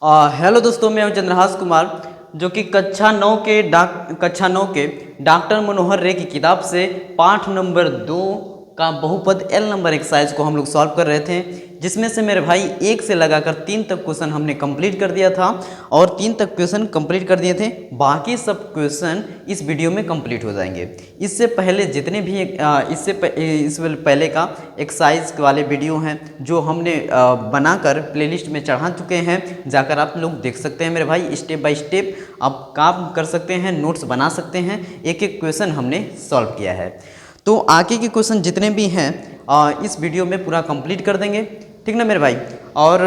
Hello दोस्तों, मैं हूं चंद्रहास कुमार जो कि कक्षा 9 के डॉक्टर मनोहर रे की किताब से पाठ नंबर 2 का बहुपद एल नंबर एक्सरसाइज को हम लोग सॉल्व कर रहे थे, जिसमें से मेरे भाई 1 से लगाकर 3 तक क्वेश्चन हमने कंप्लीट कर दिया था और 3 तक क्वेश्चन कंप्लीट कर दिए थे। बाकी सब क्वेश्चन इस वीडियो में कंप्लीट हो जाएंगे। इससे पहले जितने भी इस पहले का एक्सरसाइज वाले वीडियो हैं जो हमने बनाकर प्लेलिस्ट में चढ़ा चुके हैं, जाकर आप लोग देख सकते हैं मेरे भाई। स्टेप बाय स्टेप आप काम कर सकते हैं, नोट्स बना सकते हैं, एक एक क्वेश्चन हमने सॉल्व किया है। तो आगे के क्वेश्चन जितने भी हैं इस वीडियो में पूरा कंप्लीट कर देंगे, ठीक ना मेरे भाई। और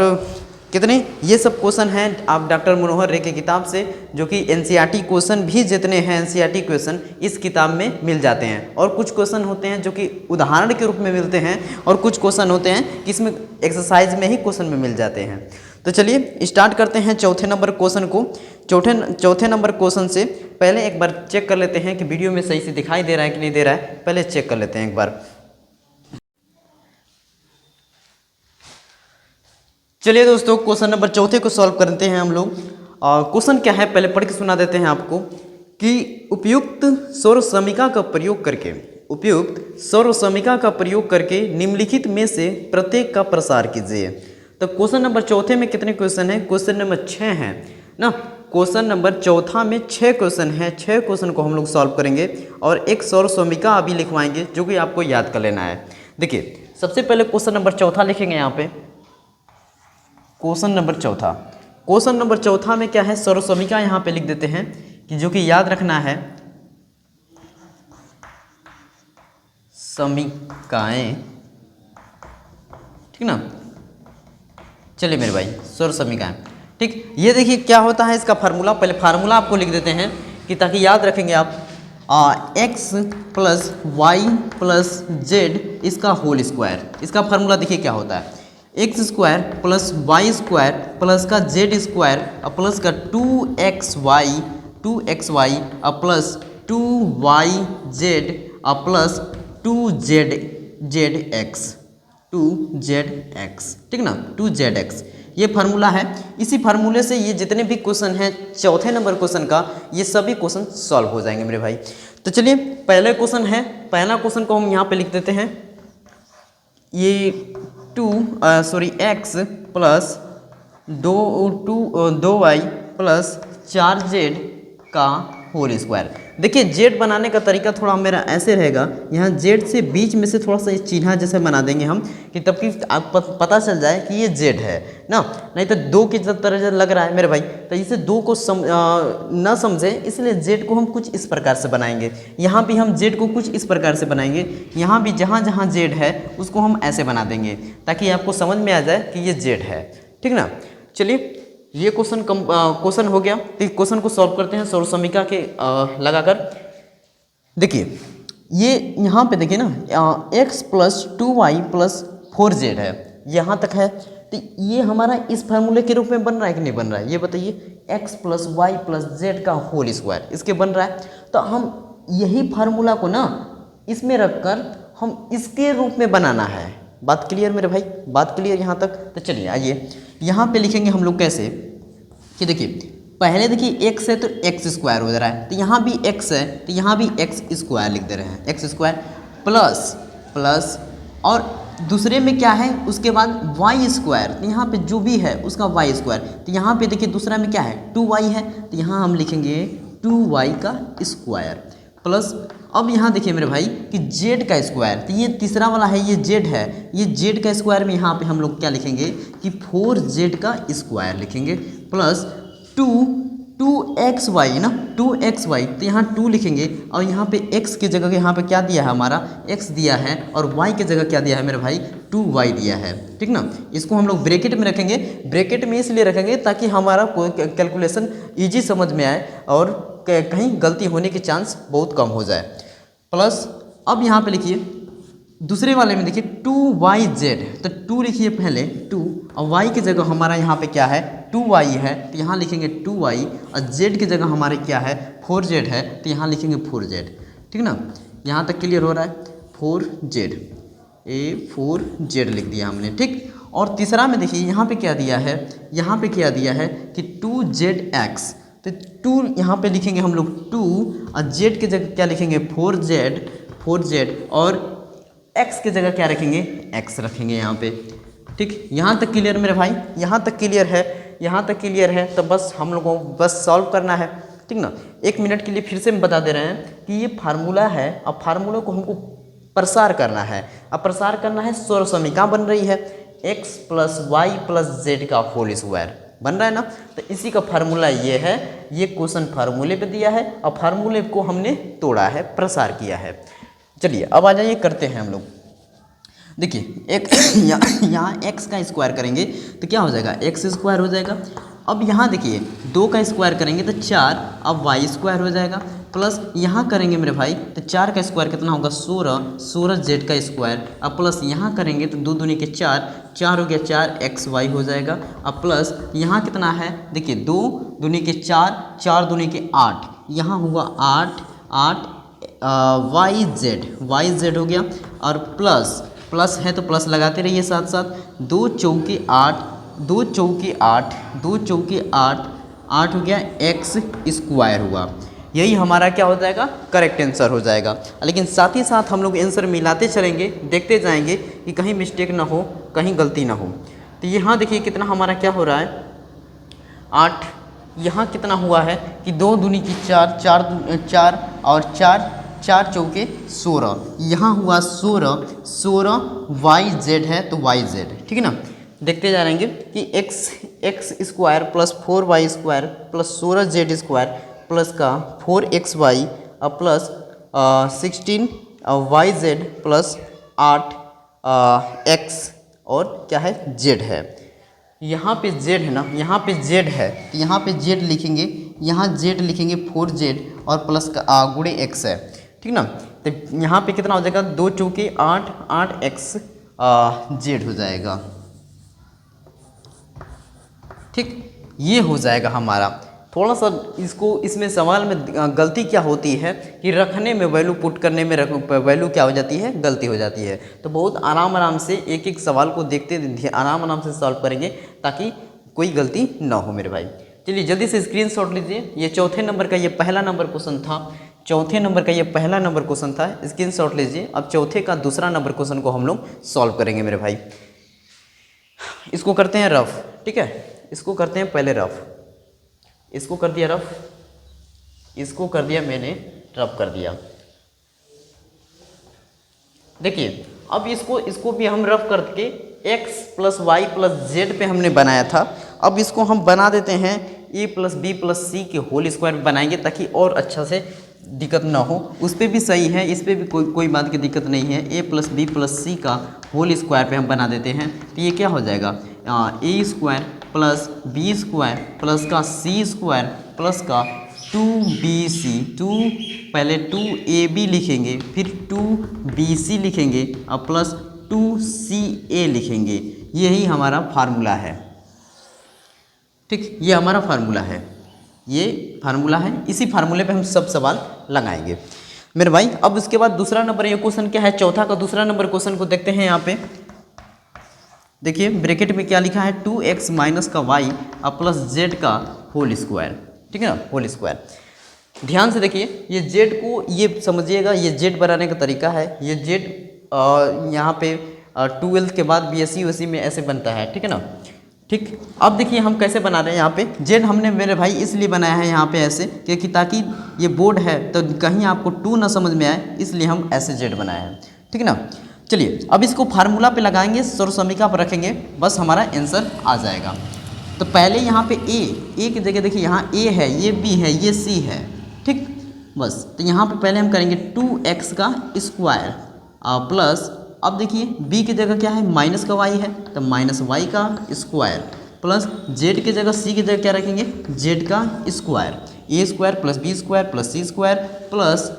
कितने ये सब क्वेश्चन हैं आप डॉक्टर मनोहर रे की किताब से, जो कि एनसीईआरटी क्वेश्चन भी जितने हैं एनसीईआरटी क्वेश्चन इस किताब में मिल जाते हैं। और कुछ क्वेश्चन होते हैं जो कि उदाहरण के रूप में मिलते हैं और कुछ क्वेश्चन होते हैं कि इसमें एक्सरसाइज में ही क्वेश्चन में मिल जाते हैं। तो चलिए स्टार्ट करते हैं चौथे नंबर क्वेश्चन को। चौथे नंबर क्वेश्चन से पहले एक बार चेक कर लेते हैं कि वीडियो में सही से दिखाई दे रहा है कि नहीं दे रहा है। पहले चेक कर लेते हैं एक बार। चलिए दोस्तों, क्वेश्चन नंबर चौथे को सॉल्व करते हैं हम लोग। क्वेश्चन क्या है पहले पढ़ के सुना देते हैं आपको कि उपयुक्त सौर समीकरण का प्रयोग करके निम्नलिखित में से प्रत्येक का प्रसार कीजिए। तो क्वेश्चन नंबर चौथे में कितने क्वेश्चन हैं? क्वेश्चन नंबर 6 हैं ना। क्वेश्चन नंबर चौथा में 6 क्वेश्चन हैं। 6 क्वेश्चन को हम लोग सॉल्व करेंगे और एक सौर समीकरण अभी लिखवाएंगे जो कि आपको याद कर लेना है। देखिए सबसे पहले क्वेश्चन नंबर चौथा लिखेंगे यहाँ पे। क्वेश्चन नंबर चौथा में क्या है? सौर समीकरण यहाँ पे लिख देते हैं कि जो कि याद रखना है, समीकरण, ठीक ना। चलिए मेरे भाई, सौर समीकरण, ठीक। ये देखिए क्या होता है इसका फार्मूला। पहले फार्मूला आपको लिख देते हैं कि ताकि याद रखेंगे आप। x plus Y plus Z इसका होल स्क्वायर। इसका फार्मूला देखिए क्या होता है, X square plus Y square plus का जेड स्क्वायर प्लस का 2xy plus 2yz plus 2zx, ठीक ना, 2zx। ये फार्मूला है। इसी फार्मूले से ये जितने भी क्वेश्चन हैं चौथे नंबर क्वेश्चन का, ये सभी क्वेश्चन सॉल्व हो जाएंगे मेरे भाई। तो चलिए पहले क्वेश्चन है, पहला क्वेश्चन को हम यहाँ पे लिख देते हैं। ये x plus 2y plus 4z का होल स्क्वायर। देखिए जेड बनाने का तरीका थोड़ा मेरा ऐसे रहेगा, यहाँ जेड से बीच में से थोड़ा सा चिन्ह जैसे बना देंगे हम कि तब कि आप पता चल जाए कि ये जेड है ना। नहीं तो 2 की तरह लग रहा है मेरे भाई, तो इसे 2 को ना समझे, इसलिए जेड को हम कुछ इस प्रकार से बनाएंगे। यहाँ भी हम जेड को कुछ इस प्रकार से बनाएंगे। यहाँ भी जहाँ जहाँ जेड है उसको हम ऐसे बना देंगे ताकि आपको समझ में आ जाए कि ये जेड है, ठीक ना। चलिए ये क्वेश्चन हो गया। तो क्वेश्चन को सॉल्व करते हैं सौर समीकरण के लगाकर। देखिए ये यहाँ पे देखिए ना, x plus 2y plus 4z है, यहाँ तक है। तो ये हमारा इस फार्मूले के रूप में बन रहा है कि नहीं बन रहा है, ये बताइए। x plus Y plus Z का होल स्क्वायर इसके बन रहा है। तो हम यही फार्मूला को ना इसमें रखकर हम इसके रूप में बनाना है। बात क्लियर मेरे भाई, बात क्लियर यहाँ तक। तो चलिए आइए यहाँ पे लिखेंगे हम लोग कैसे कि देखिए पहले देखिए x है तो x स्क्वायर हो जा रहा है, तो यहाँ भी x है तो यहाँ भी x स्क्वायर लिख दे रहे हैं, x स्क्वायर प्लस और दूसरे में क्या है उसके बाद y स्क्वायर, तो यहाँ पे जो भी है उसका y स्क्वायर। तो यहाँ पे देखिए दूसरा में क्या है 2y है, तो यहाँ हम लिखेंगे 2y का स्क्वायर प्लस। अब यहाँ देखिए मेरे भाई कि z का स्क्वायर, तो ये तीसरा वाला है, ये z है, ये z का स्क्वायर में यहाँ पे हम लोग क्या लिखेंगे कि 4z का स्क्वायर लिखेंगे प्लस 2xy ना, 2xy, तो यहाँ 2 लिखेंगे और यहाँ पे x की जगह यहाँ पे क्या दिया है हमारा x दिया है और y की जगह क्या दिया है मेरे भाई 2y दिया है, ठीक ना। इसको हम लोग ब्रैकेट में रखेंगे। ब्रैकेट में इसलिए रखेंगे ताकि हमारा कोई कैलकुलेशन ईजी समझ में आए और कहीं गलती होने के चांस बहुत कम हो जाए। प्लस अब यहाँ पे लिखिए दूसरे वाले में देखिए 2yz, तो 2 लिखिए पहले 2 और y की जगह हमारा यहाँ पे क्या है 2y है, तो यहाँ लिखेंगे 2y और z की जगह हमारे क्या है 4z है, तो यहाँ लिखेंगे 4z, ठीक ना। यहाँ तक क्लियर हो रहा है, 4z लिख दिया हमने, ठीक। और तीसरा में देखिए यहाँ पे क्या दिया है, यहाँ पे क्या दिया है कि 2zx, तो 2 यहाँ पे लिखेंगे हम लोग 2 और z की जगह क्या लिखेंगे 4z और x की जगह क्या रखेंगे x रखेंगे यहाँ पे। ठीक, यहाँ तक क्लियर मेरे भाई, यहाँ तक क्लियर है, यहाँ तक क्लियर है। तो बस हम लोगों को बस सॉल्व करना है, ठीक ना। 1 मिनट के लिए फिर से हम बता दे रहे हैं कि ये फार्मूला है, अब फार्मूला को हमको प्रसार करना है। अब प्रसार करना है, सोर समीकरण बन रही है x + y + z का होल स्क्वायर बन रहा है ना। तो इसी का फार्मूला ये है, ये क्वेश्चन फार्मूले पे दिया है और फार्मूले को हमने तोड़ा है, प्रसार किया है। चलिए अब आ जाइए करते हैं हम लोग। देखिए एक यहाँ x का स्क्वायर करेंगे तो क्या हो जाएगा x स्क्वायर हो जाएगा। अब यहाँ देखिए 2 का स्क्वायर करेंगे तो 4, अब y स्क्वायर हो जाएगा, प्लस यहाँ करेंगे मेरे भाई तो 4 का स्क्वायर कितना होगा 16 z का स्क्वायर, अब प्लस यहाँ करेंगे तो 2 दूनी के 4, 4 हो गया 4xy हो जाएगा। अब प्लस यहाँ कितना है देखिए 2 दूनी के 4, 4 दूनी के 8, यहाँ हुआ 8 yz हो गया। और प्लस है तो प्लस लगाते रहिए साथ साथ, 2 चौके 8, 2 चौके 8, 2 चौके 8, 8 हो गया x स्क्वायर हुआ। यही हमारा क्या हो जाएगा करेक्ट आंसर हो जाएगा। लेकिन साथ ही साथ हम लोग आंसर मिलाते चलेंगे, देखते जाएंगे कि कहीं मिस्टेक ना हो, कहीं गलती ना हो। तो यहाँ देखिए कितना हमारा क्या हो रहा है 8, यहाँ कितना हुआ है कि 2 दूनी की 4, 4 और 4 चौके 16, यहाँ हुआ 16 yz है तो yz, ठीक है ना। देखते जा रहेंगे कि x square plus 4y square plus 16z square plus का 4xy और प्लस 16yz प्लस 8x और क्या है z है। यहाँ पे z है ना, यहाँ पे z है तो यहाँ पे z लिखेंगे, यहाँ z लिखेंगे 4z और प्लस का गुणे x है, ठीक ना। तो यहाँ पे कितना हो जाएगा 2 चौके 8, 8x z हो जाएगा। ठीक, ये हो जाएगा हमारा। थोड़ा सा इसमें सवाल में गलती क्या होती है कि रखने में वैल्यू पुट करने में वैल्यू क्या हो जाती है गलती हो जाती है। तो बहुत आराम से एक एक सवाल को देखते आराम से सॉल्व करेंगे ताकि कोई गलती ना हो मेरे भाई। चलिए जल्दी से स्क्रीनशॉट लीजिए। ये चौथे नंबर का ये पहला नंबर क्वेश्चन था, चौथे नंबर का ये पहला नंबर क्वेश्चन था, स्क्रीनशॉट लीजिए। अब चौथे का दूसरा नंबर क्वेश्चन को हम लोग सॉल्व करेंगे मेरे भाई। इसको करते हैं रफ, ठीक है, इसको करते हैं पहले रफ। इसको कर दिया रफ, इसको कर दिया मैंने रफ कर दिया। देखिए अब इसको भी हम रफ करके x + y + z पे हमने बनाया था। अब इसको हम बना देते हैं a + b + c के होल स्क्वायर बनाएंगे ताकि और अच्छा से दिक्कत ना हो। उस पर भी सही है, इस पर भी कोई बात की दिक्कत नहीं है। a + b + c का होल स्क्वायर पे हम बना देते हैं तो ये क्या हो जाएगा a square plus b square plus का c स्क्वायर प्लस का 2bc, पहले 2ab लिखेंगे फिर 2bc लिखेंगे और प्लस 2ca लिखेंगे। यही हमारा फार्मूला है। ठीक, ये हमारा फार्मूला है, ये फार्मूला है। इसी फार्मूले पे हम सब सवाल लगाएंगे मेरे भाई। अब उसके बाद दूसरा नंबर ये क्वेश्चन क्या है, चौथा का दूसरा नंबर क्वेश्चन को देखते हैं। यहाँ पे देखिए ब्रैकेट में क्या लिखा है 2x - का y और प्लस z का होल स्क्वायर, ठीक है ना, होल स्क्वायर। ध्यान से देखिए ये z को ये समझिएगा, ये z बनाने का तरीका है। ये z यहाँ पे 12th के बाद BSc में ऐसे बनता है, ठीक है ना। ठीक, अब देखिए हम कैसे बना रहे हैं। यहाँ पे z हमने मेरे भाई इसलिए बनाया है यहाँ पे ऐसे क्योंकि ताकि ये बोर्ड है तो कहीं आपको 2 ना समझ में आए, इसलिए हम ऐसे z बनाए हैं, ठीक है ना। चलिए अब इसको फार्मूला पे लगाएंगे, सोर समीकरण पर रखेंगे, बस हमारा आंसर आ जाएगा। तो पहले यहाँ पे a की जगह देखिए यहाँ a है, ये b है, ये c है, ठीक। बस तो यहाँ पे पहले हम करेंगे 2x का स्क्वायर प्लस, अब देखिए b की जगह क्या है माइनस का y है तो माइनस y का स्क्वायर प्लस z की जगह c की जगह क्या रखेंगे z का square, a square plus b square plus c square plus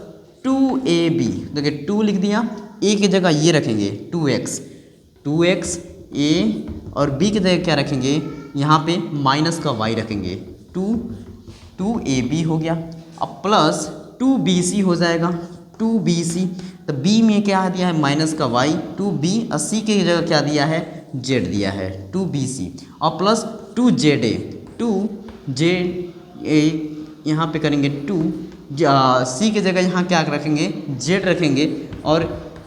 2ab। देखिए 2 लिख दिया, a की जगह ये रखेंगे 2x a और b की जगह क्या रखेंगे यहाँ पे माइनस का y रखेंगे 2ab हो गया। अब प्लस 2bc हो जाएगा 2bc, तो b में क्या दिया है माइनस का y, 2b और c की जगह क्या दिया है जेड दिया है 2BC और प्लस 2ZA 2ZA यहाँ पे करेंगे 2 C की जगह यहाँ क्या रखेंगे Z रखेंगे और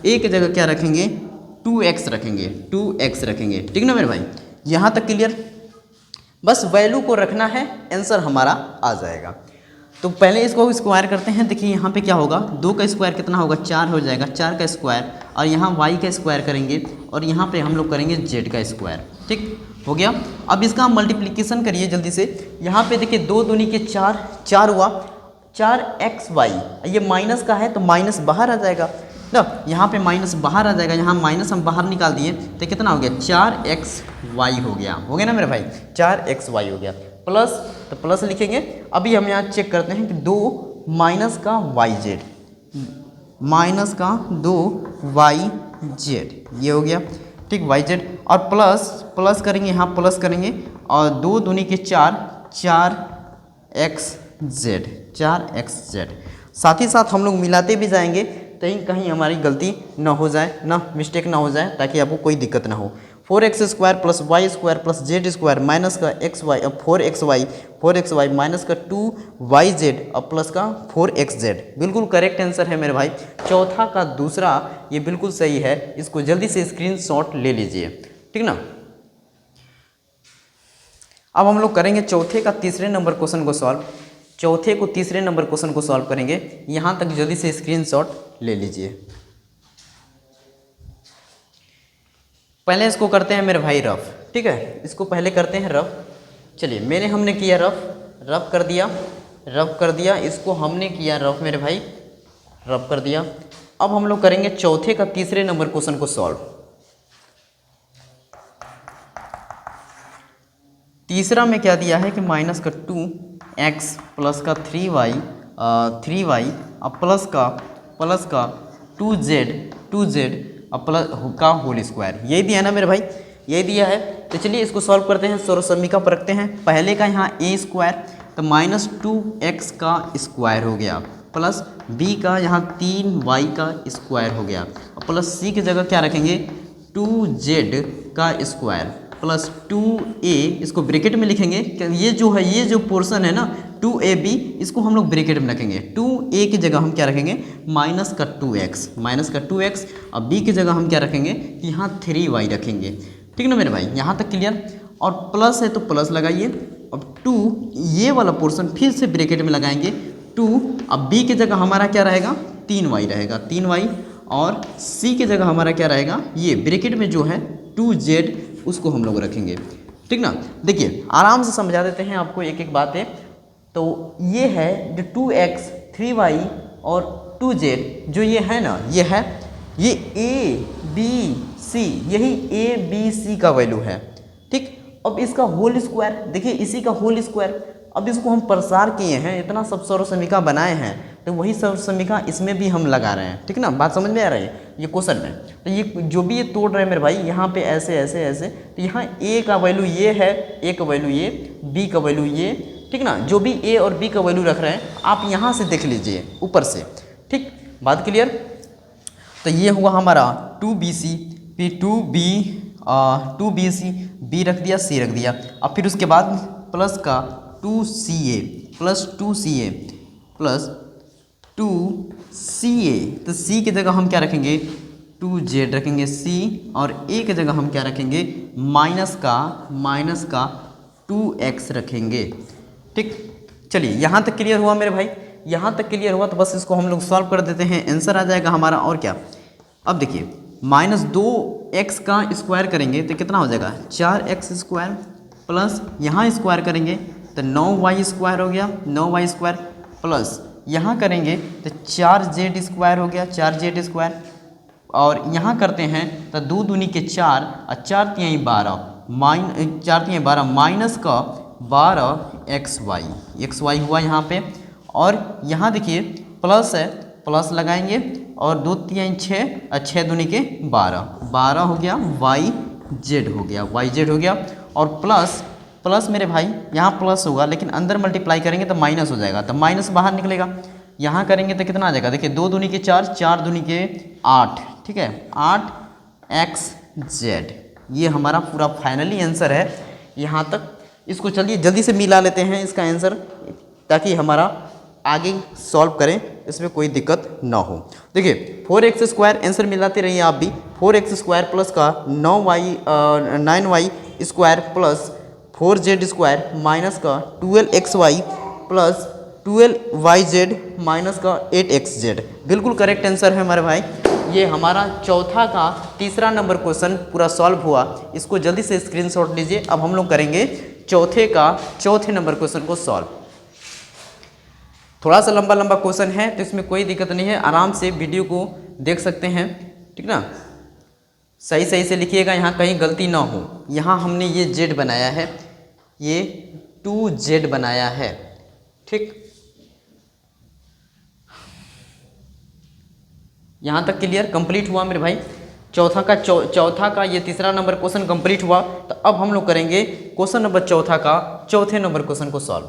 A की जगह क्या रखेंगे 2x रखेंगे ठीक ना मेरे भाई। यहाँ तक क्लियर। बस वैल्यू को रखना है, आंसर हमारा आ जाएगा। तो पहले इसको स्क्वायर करते हैं। देखिए यहाँ पे क्या होगा, 2 का स्क्वायर कितना होगा 4 हो जाएगा, 4 का स्क्वायर और यहाँ y का स्क्वायर करेंगे और यहाँ पे हम लोग करेंगे z का स्क्वायर। ठीक हो गया। अब इसका मल्टीप्लिकेशन करिए जल्दी से। यहाँ पे देखिए 2 दूनी के 4, 4 हुआ 4xy, ये माइनस का है तो माइनस बाहर आ जाएगा ना, यहाँ पे माइनस बाहर आ जाएगा, यहाँ माइनस हम बाहर निकाल दिए तो कितना हो गया 4xy हो गया ना मेरे भाई, 4xy हो गया। प्लस तो प्लस लिखेंगे। अभी हम यहाँ चेक करते हैं कि 2 माइनस का yz, माइनस का 2yz ये हो गया ठीक yz, और प्लस करेंगे, यहाँ प्लस करेंगे और 2 दूनी के 4, 4xz। साथ ही साथ हम लोग मिलाते भी जाएंगे कहीं हमारी गलती ना हो जाए, ना मिस्टेक ना हो जाए, ताकि आपको कोई दिक्कत ना हो। 4x square plus Y square plus Z square minus का xy, अब 4xy माइनस का 2yz और प्लस का 4xz बिल्कुल करेक्ट आंसर है मेरे भाई। चौथा का दूसरा ये बिल्कुल सही है, इसको जल्दी से स्क्रीनशॉट ले लीजिए ठीक ना। अब हम लोग करेंगे चौथे का तीसरे नंबर क्वेश्चन को सॉल्व। चौथे को तीसरे नंबर क्वेश्चन को सॉल्व करेंगे, यहाँ तक जल्दी से स्क्रीनशॉट ले लीजिए। पहले इसको करते हैं मेरे भाई रफ, ठीक है, इसको पहले करते हैं रफ। चलिए हमने किया रफ कर दिया, इसको हमने किया रफ मेरे भाई, रफ कर दिया। अब हम लोग करेंगे चौथे का तीसरे नंबर क्वेश्चन को सॉल्व। तीसरा में क्या दिया है कि माइनस का 2x प्लस का 3y और प्लस का 2z और प्लस का होल स्क्वायर, यही दिया ना मेरे भाई, यही दिया है। तो चलिए इसको सॉल्व करते हैं, सर्वसम्मिका पर रखते हैं। पहले का यहाँ a स्क्वायर तो माइनस 2x का स्क्वायर हो गया, प्लस b का यहाँ 3y का स्क्वायर हो गया, और प्लस c की जगह क्या रखेंगे 2z का स्क्वायर प्लस 2a, इसको ब्रैकेट में लिखेंगे। ये जो पोर्शन है ना 2ab, इसको हम लोग ब्रैकेट में रखेंगे। 2a की जगह हम क्या रखेंगे माइनस का 2x और b की जगह हम क्या रखेंगे यहाँ 3y रखेंगे, ठीक ना मेरे भाई, यहाँ तक क्लियर। और प्लस है तो प्लस लगाइए। अब 2 ये वाला पोर्शन फिर से ब्रैकेट में लगाएंगे 2, अब b की जगह हमारा क्या रहेगा 3y रहेगा, 3y, और c की जगह हमारा क्या रहेगा ये ब्रैकेट में जो है 2z, उसको हम लोग रखेंगे, ठीक ना। देखिए आराम से समझा देते हैं आपको एक एक बातें। तो ये है जो 2x 3y और 2z जो ये है ना, ये है ये a b c, यही a b c का वैल्यू है, ठीक। अब इसका होल स्क्वायर देखिए, इसी का होल स्क्वायर, अब इसको हम प्रसार किए हैं, इतना सब सर्वसम्मिका बनाए हैं, तो वही सर्वसम्मिका इसमें भी हम लगा रहे हैं, ठीक ना। बात समझ में आ रही है ये क्वेश्चन में। तो ये जो भी ये तोड़ रहे हैं मेरे भाई, यहाँ पे ऐसे ऐसे ऐसे, तो यहाँ a का वैल्यू ये है, a का वैल्यू ये, b का वैल्यू ये, ठीक ना। जो भी a और b का वैल्यू रख रहे हैं आप यहाँ से देख लीजिए ऊपर से, ठीक। बात क्लियर। तो ये हुआ हमारा 2bc, फिर 2bc, b रख दिया, c रख दिया, अब फिर उसके बाद प्लस का 2ca plus 2ca plus 2ca, तो c की जगह हम क्या रखेंगे 2z रखेंगे c, और a की जगह हम क्या रखेंगे माइनस का 2x रखेंगे, ठीक। चलिए यहाँ तक क्लियर हुआ मेरे भाई, यहाँ तक क्लियर हुआ तो बस इसको हम लोग सॉल्व कर देते हैं, आंसर आ जाएगा हमारा। और क्या, अब देखिए माइनस 2x का स्क्वायर करेंगे तो कितना हो जाएगा 4x स्क्वायर, प्लस यहाँ स्क्वायर करेंगे तो 9y स्क्वायर हो गया, 9y स्क्वायर, प्लस यहाँ करेंगे तो 4z स्क्वायर हो गया, 4z स्क्वायर, और यहाँ करते हैं तो 2 दूनी के 4 और 4 तिहाई 12 माइनस का 12xy हुआ यहाँ पे। और यहाँ देखिए प्लस है, प्लस लगाएंगे और 2 तिहाई 6 और 6 दूनी के 12 हो गया, yz हो गया। और प्लस मेरे भाई यहाँ प्लस होगा, लेकिन अंदर मल्टीप्लाई करेंगे तो माइनस हो जाएगा, तो माइनस बाहर निकलेगा। यहाँ करेंगे तो कितना आ जाएगा, देखिए 2 दूनी के 4, 4 दूनी के 8, ठीक है, 8xz, ये हमारा पूरा फाइनली आंसर है यहाँ तक। इसको चलिए जल्दी से मिला लेते हैं इसका आंसर, ताकि हमारा आगे सॉल्व करें इसमें कोई दिक्कत ना हो। देखिए 4x² आंसर मिलाते रहिए आप भी। 4x² प्लस का 9y square plus 4z² minus का 12xy प्लस 12yz माइनस का 8xz, बिल्कुल करेक्ट आंसर है हमारे भाई। ये हमारा चौथा का तीसरा नंबर क्वेश्चन पूरा सॉल्व हुआ। इसको जल्दी से स्क्रीनशॉट लीजिए। अब हम लोग करेंगे चौथे नंबर क्वेश्चन को सॉल्व। थोड़ा सा लंबा क्वेश्चन है तो इसमें कोई दिक्कत नहीं है, आराम से वीडियो को देख सकते हैं, ठीक ना। सही से लिखिएगा, यहाँ कहीं गलती ना हो। यहाँ हमने ये z बनाया है, ये 2z बनाया है, ठीक। यहाँ तक क्लियर कंप्लीट हुआ मेरे भाई। चौथा का ये तीसरा नंबर क्वेश्चन कंप्लीट हुआ। तो अब हम लोग करेंगे क्वेश्चन नंबर चौथा का चौथे नंबर क्वेश्चन को सॉल्व।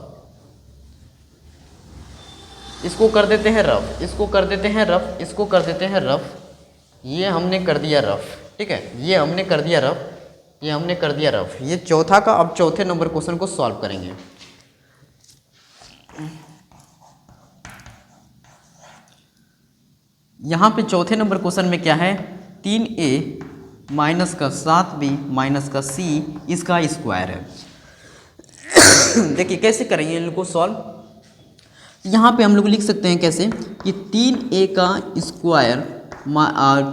इसको कर देते हैं रफ, इसको कर देते हैं रफ, इसको कर देते हैं रफ। ये हमने कर दिया रफ, ठीक है, ये हमने कर दिया रफ, ये हमने कर दिया रफ। ये चौथा का अब चौथे नंबर क्वेश्चन को सॉल्व करेंगे। यहाँ पे चौथे नंबर क्वेश्चन में क्या है, 3a माइनस का 7b माइनस का c इसका स्क्वायर है। देखिए कैसे करेंगे इनको सॉल्व। यहाँ पे हम लोग लिख सकते हैं कैसे कि 3a का स्क्वायर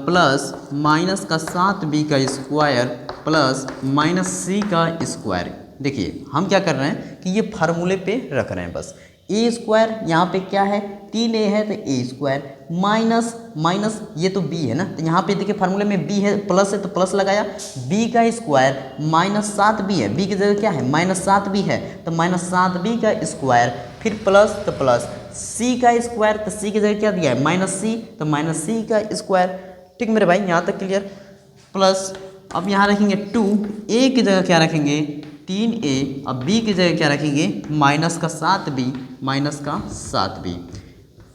प्लस माइनस का 7b का स्क्वायर प्लस माइनस c का स्क्वायर। देखिए हम क्या कर रहे हैं कि ये फार्मूले पे रख रहे हैं बस। ए स्क्वायर यहाँ पे क्या है, 3a है तो ए स्क्वायर माइनस ये तो b है ना, तो यहाँ पे देखिए फार्मूले में b है, प्लस है तो प्लस लगाया, b का स्क्वायर माइनस 7b है, b की जगह क्या है माइनस 7b है तो माइनस 7b का स्क्वायर, फिर प्लस तो प्लस c का स्क्वायर, तो c की जगह क्या दिया है माइनस c तो माइनस c का स्क्वायर। ठीक मेरे भाई यहाँ तक क्लियर। प्लस अब यहाँ रखेंगे 2, a की जगह क्या रखेंगे 3a, अब b की जगह क्या रखेंगे माइनस का 7b माइनस का 7b,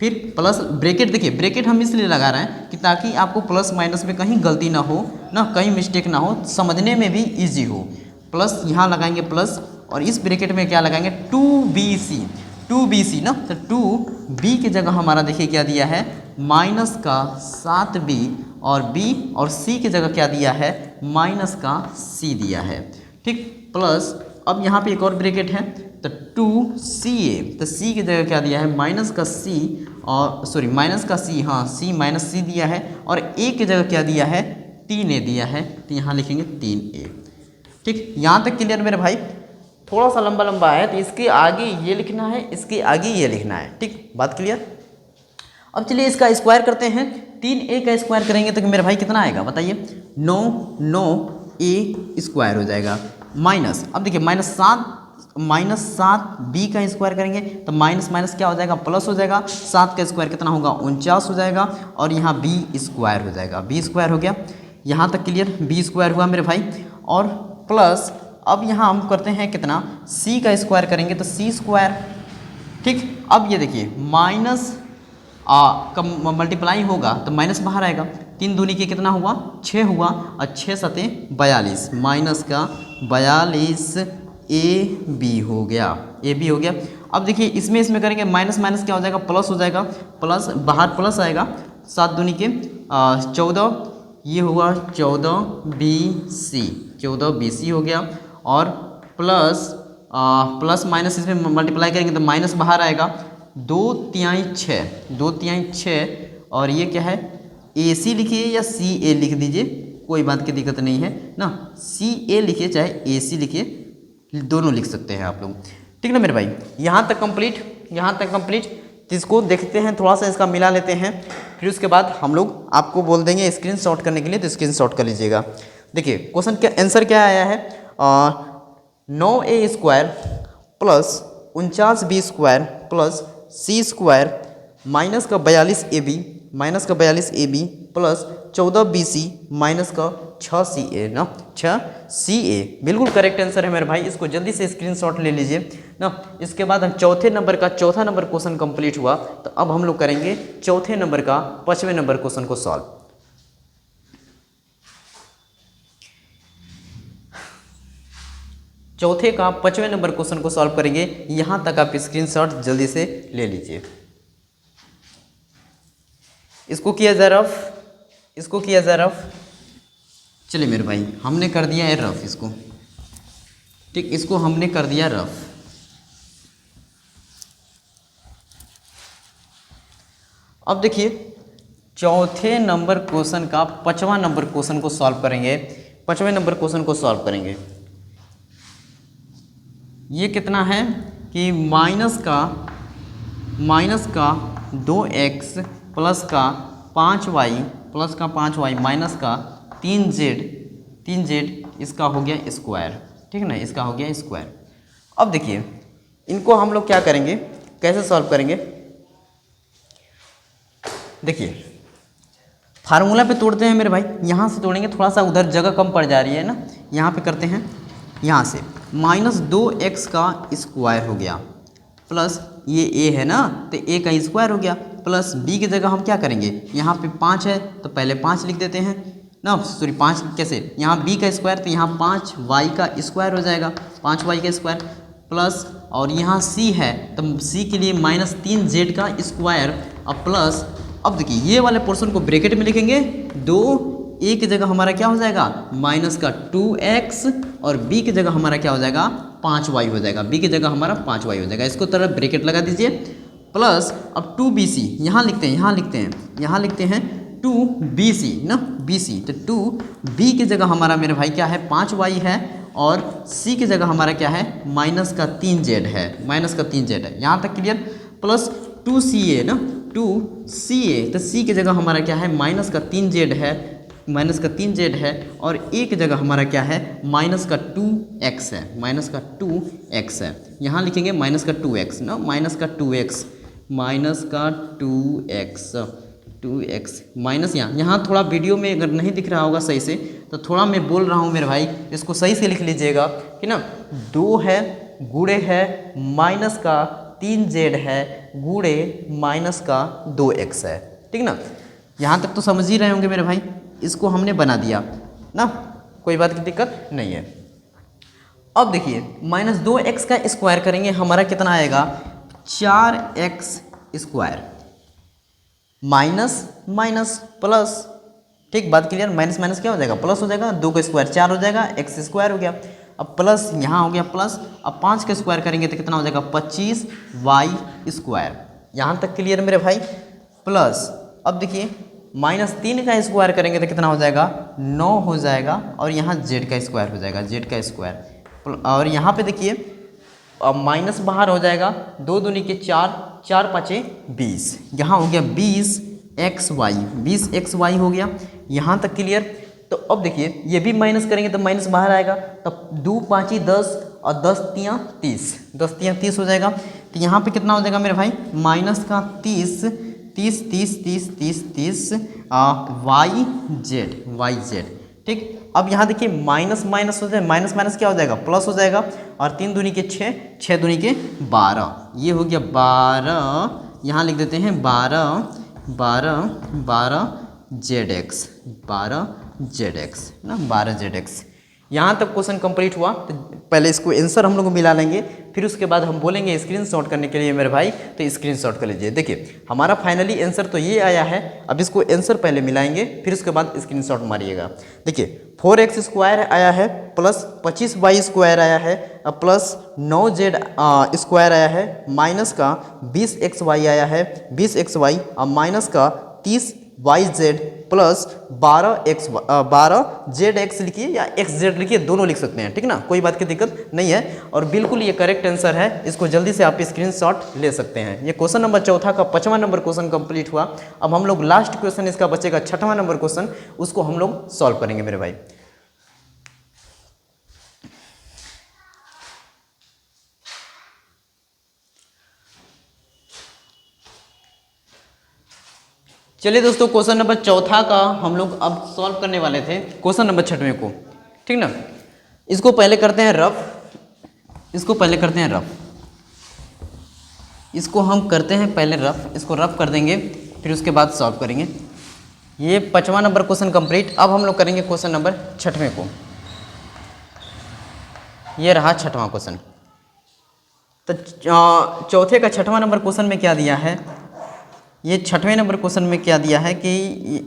फिर प्लस ब्रैकेट। देखिए ब्रैकेट हम इसलिए लगा रहे हैं कि ताकि आपको प्लस माइनस में कहीं गलती ना हो ना, कहीं मिस्टेक ना हो, समझने में भी इजी हो। प्लस यहाँ लगाएंगे प्लस और इस ब्रैकेट में क्या लगाएंगे 2bc ना, तो 2b की जगह हमारा देखिए क्या दिया है माइनस का 7b और b और c की जगह क्या दिया है माइनस का c दिया है, ठीक। प्लस अब यहाँ पे एक और ब्रैकेट है तो 2ca, तो c की जगह क्या दिया है माइनस का c और सॉरी माइनस का c, हाँ c माइनस c दिया है, और a की जगह क्या दिया है 3a दिया है, तो यहाँ लिखेंगे 3a। ठीक यहाँ तक क्लियर मेरे भाई। थोड़ा सा लंबा है तो इसके आगे ये लिखना है, इसके आगे ये लिखना है, ठीक बात क्लियर। अब चलिए इसका स्क्वायर करते हैं। 3a का स्क्वायर करेंगे तो मेरे भाई कितना आएगा बताइए, 9a स्क्वायर हो जाएगा माइनस। अब देखिए माइनस 7b का स्क्वायर करेंगे तो माइनस माइनस क्या हो जाएगा प्लस हो जाएगा, 7 का स्क्वायर कितना होगा 49 हो जाएगा, और यहाँ b स्क्वायर हो जाएगा, b स्क्वायर हो गया। यहाँ तक क्लियर, b स्क्वायर हुआ मेरे भाई। और प्लस अब यहाँ हम करते हैं कितना, c का स्क्वायर करेंगे तो c स्क्वायर, ठीक। अब ये देखिए माइनस का मल्टीप्लाई होगा तो माइनस बाहर आएगा, 3 दूनी के कितना हुआ 6 हुआ, और 6 सते 42, माइनस का 42 ab हो गया, ab हो गया। अब देखिए इसमें करेंगे माइनस माइनस क्या हो जाएगा प्लस हो जाएगा, प्लस बाहर प्लस आएगा, 7 दूनी के 14, ये हुआ 14bc हो गया, और प्लस माइनस इसमें मल्टीप्लाई करेंगे तो माइनस बाहर आएगा, 2 6, और ये क्या है AC लिखिए या CA लिख दीजिए, कोई बात की दिक्कत नहीं है ना, CA लिखिए चाहे AC लिखिए, दोनों लिख सकते हैं आप लोग, ठीक ना मेरे भाई। यहाँ तक कंप्लीट। तो इसको देखते हैं, थोड़ा सा इसका मिला लेते हैं, फिर उसके बाद हम लोग आपको बोल देंगे स्क्रीनशॉट करने के लिए, तो स्क्रीनशॉट कर लीजिएगा। देखिए क्वेश्चन का आंसर क्या आया है, 9a square plus 49b square plus c square minus का 42ab प्लस 14bc माइनस का 6ca ना, 6ca बिल्कुल करेक्ट आंसर है मेरे भाई। इसको जल्दी से स्क्रीनशॉट ले लीजिए ना। इसके बाद हम चौथा नंबर क्वेश्चन कंप्लीट हुआ, तो अब हम लोग करेंगे चौथे नंबर का 5वें नंबर क्वेश्चन को सॉल्व। चौथे का 5वें नंबर क्वेश्चन को सॉल्व करेंगे। यहाँ तक आप स्क्रीनशॉट जल्दी से ले लीजिए। इसको किया जाए रफ, इसको किया जाए रफ। चलिए मेरे भाई, हमने कर दिया है रफ इसको, ठीक, इसको हमने कर दिया रफ। अब देखिए चौथे नंबर क्वेश्चन का 5वां नंबर क्वेश्चन को सॉल्व करेंगे। 5वें नंबर क्वेश्चन को सॉल्व करेंगे। ये कितना है कि माइनस का 2x प्लस का 5y माइनस का 3z इसका हो गया स्क्वायर, ठीक है ना, इसका हो गया स्क्वायर। अब देखिए इनको हम लोग क्या करेंगे, कैसे सॉल्व करेंगे। देखिए फार्मूला पे तोड़ते हैं मेरे भाई, यहाँ से तोड़ेंगे, थोड़ा सा उधर जगह कम पड़ जा रही है ना, यहाँ पे करते हैं। यहाँ से -2x का स्क्वायर हो गया प्लस ये a है ना, तो a का स्क्वायर हो गया प्लस b की जगह हम क्या करेंगे, यहाँ पे 5 है तो पहले 5 लिख देते हैं ना, सॉरी 5 कैसे, यहाँ b का स्क्वायर तो यहाँ 5y का स्क्वायर हो जाएगा, 5y का स्क्वायर प्लस, और यहाँ c है तो c के लिए -3z का स्क्वायर अब प्लस। अब देखिए ये वाले पोर्शन को ब्रैकेट में लिखेंगे, 2a की जगह हमारा क्या हो जाएगा माइनस का 2x और b की जगह हमारा क्या हो जाएगा 5y हो जाएगा, b की जगह हमारा 5y हो जाएगा। इसको तरफ ब्रैकेट लगा दीजिए प्लस अब 2bc यहाँ लिखते हैं 2bc ना, bc तो 2b की जगह हमारा मेरे भाई क्या है 5y है और c की जगह हमारा क्या है -3z है, यहाँ तक क्लियर। प्लस 2ca ना, 2ca तो c की जगह हमारा क्या है -3z है और a की जगह हमारा क्या है -2x है, यहाँ लिखेंगे -2x ना, -2x माइनस यहाँ थोड़ा वीडियो में अगर नहीं दिख रहा होगा सही से तो थोड़ा मैं बोल रहा हूँ मेरे भाई, इसको सही से लिख लीजिएगा कि ना, 2 है गुणे है माइनस का 3z है गुणे माइनस का 2x है, ठीक ना। यहाँ तक तो समझ ही रहे होंगे मेरे भाई, इसको हमने बना दिया ना, कोई बात की दिक्कत नहीं है। अब देखिए -2x का स्क्वायर करेंगे, हमारा कितना आएगा 4x स्क्वायर माइनस प्लस, ठीक, बात क्लियर। माइनस क्या हो जाएगा प्लस हो जाएगा, 2 का स्क्वायर 4 हो जाएगा, x स्क्वायर हो गया, अब प्लस यहाँ हो गया प्लस, अब 5 का स्क्वायर करेंगे तो कितना हो जाएगा 25y स्क्वायर, यहाँ तक क्लियर मेरे भाई। प्लस अब देखिए -3 का स्क्वायर करेंगे तो कितना हो जाएगा 9 हो जाएगा और यहाँ z का स्क्वायर हो जाएगा, z का स्क्वायर, और यहाँ पे देखिए अब माइनस बाहर हो जाएगा, 2 दूनी के 4, 4 5 20, यहाँ हो गया 20xy हो गया, यहाँ तक क्लियर। तो अब देखिए ये भी माइनस करेंगे तो माइनस बाहर आएगा, तब 2 5 10 और 10 3 30 हो जाएगा। तो यहाँ पे कितना हो जाएगा मेरे भाई -30 yz, ठीक। अब यहाँ देखिए माइनस हो जाए, माइनस क्या हो जाएगा प्लस हो जाएगा, और 3 दूनी के 6, 6 दूनी के 12, ये हो गया 12, यहाँ लिख देते हैं 12zx ना, 12zx। यहाँ तक क्वेश्चन कंप्लीट हुआ। तो पहले इसको आंसर हम लोग मिला लेंगे, फिर उसके बाद हम बोलेंगे स्क्रीनशॉट करने के लिए मेरे भाई, तो स्क्रीनशॉट कर लीजिए। देखिए हमारा फाइनली आंसर तो ये आया है, अब इसको आंसर पहले मिलाएंगे फिर उसके बाद स्क्रीनशॉट मारिएगा। देखिए 4x स्क्वायर आया है प्लस 25y स्क्वायर आया है, अब प्लस 9z स्क्वायर आया है, माइनस का 20xy आया है 20xy, अब माइनस का 30yz प्लस 12zx लिखिए या xz लिखिए, दोनों लिख सकते हैं, ठीक ना, कोई बात की दिक्कत नहीं है। और बिल्कुल ये करेक्ट आंसर है, इसको जल्दी से आप स्क्रीनशॉट ले सकते हैं। ये क्वेश्चन नंबर चौथा का 5वां नंबर क्वेश्चन कंप्लीट हुआ। अब हम लोग लास्ट क्वेश्चन इसका बचेगा 6वां नंबर क्वेश्चन, उसको हम लोग सॉल्व करेंगे मेरे भाई। चलिए दोस्तों, क्वेश्चन नंबर चौथा का हम लोग अब सॉल्व करने वाले थे, क्वेश्चन नंबर 6वें को, ठीक ना। इसको पहले करते हैं रफ, इसको हम करते हैं पहले रफ, इसको रफ कर देंगे फिर उसके बाद सॉल्व करेंगे। ये 5वां नंबर क्वेश्चन कंप्लीट। अब हम लोग करेंगे क्वेश्चन नंबर 6वें को। ये रहा छठवां क्वेश्चन। तो चौथे का छठवां नंबर क्वेश्चन में क्या दिया है, ये छठवें नंबर क्वेश्चन में क्या दिया है कि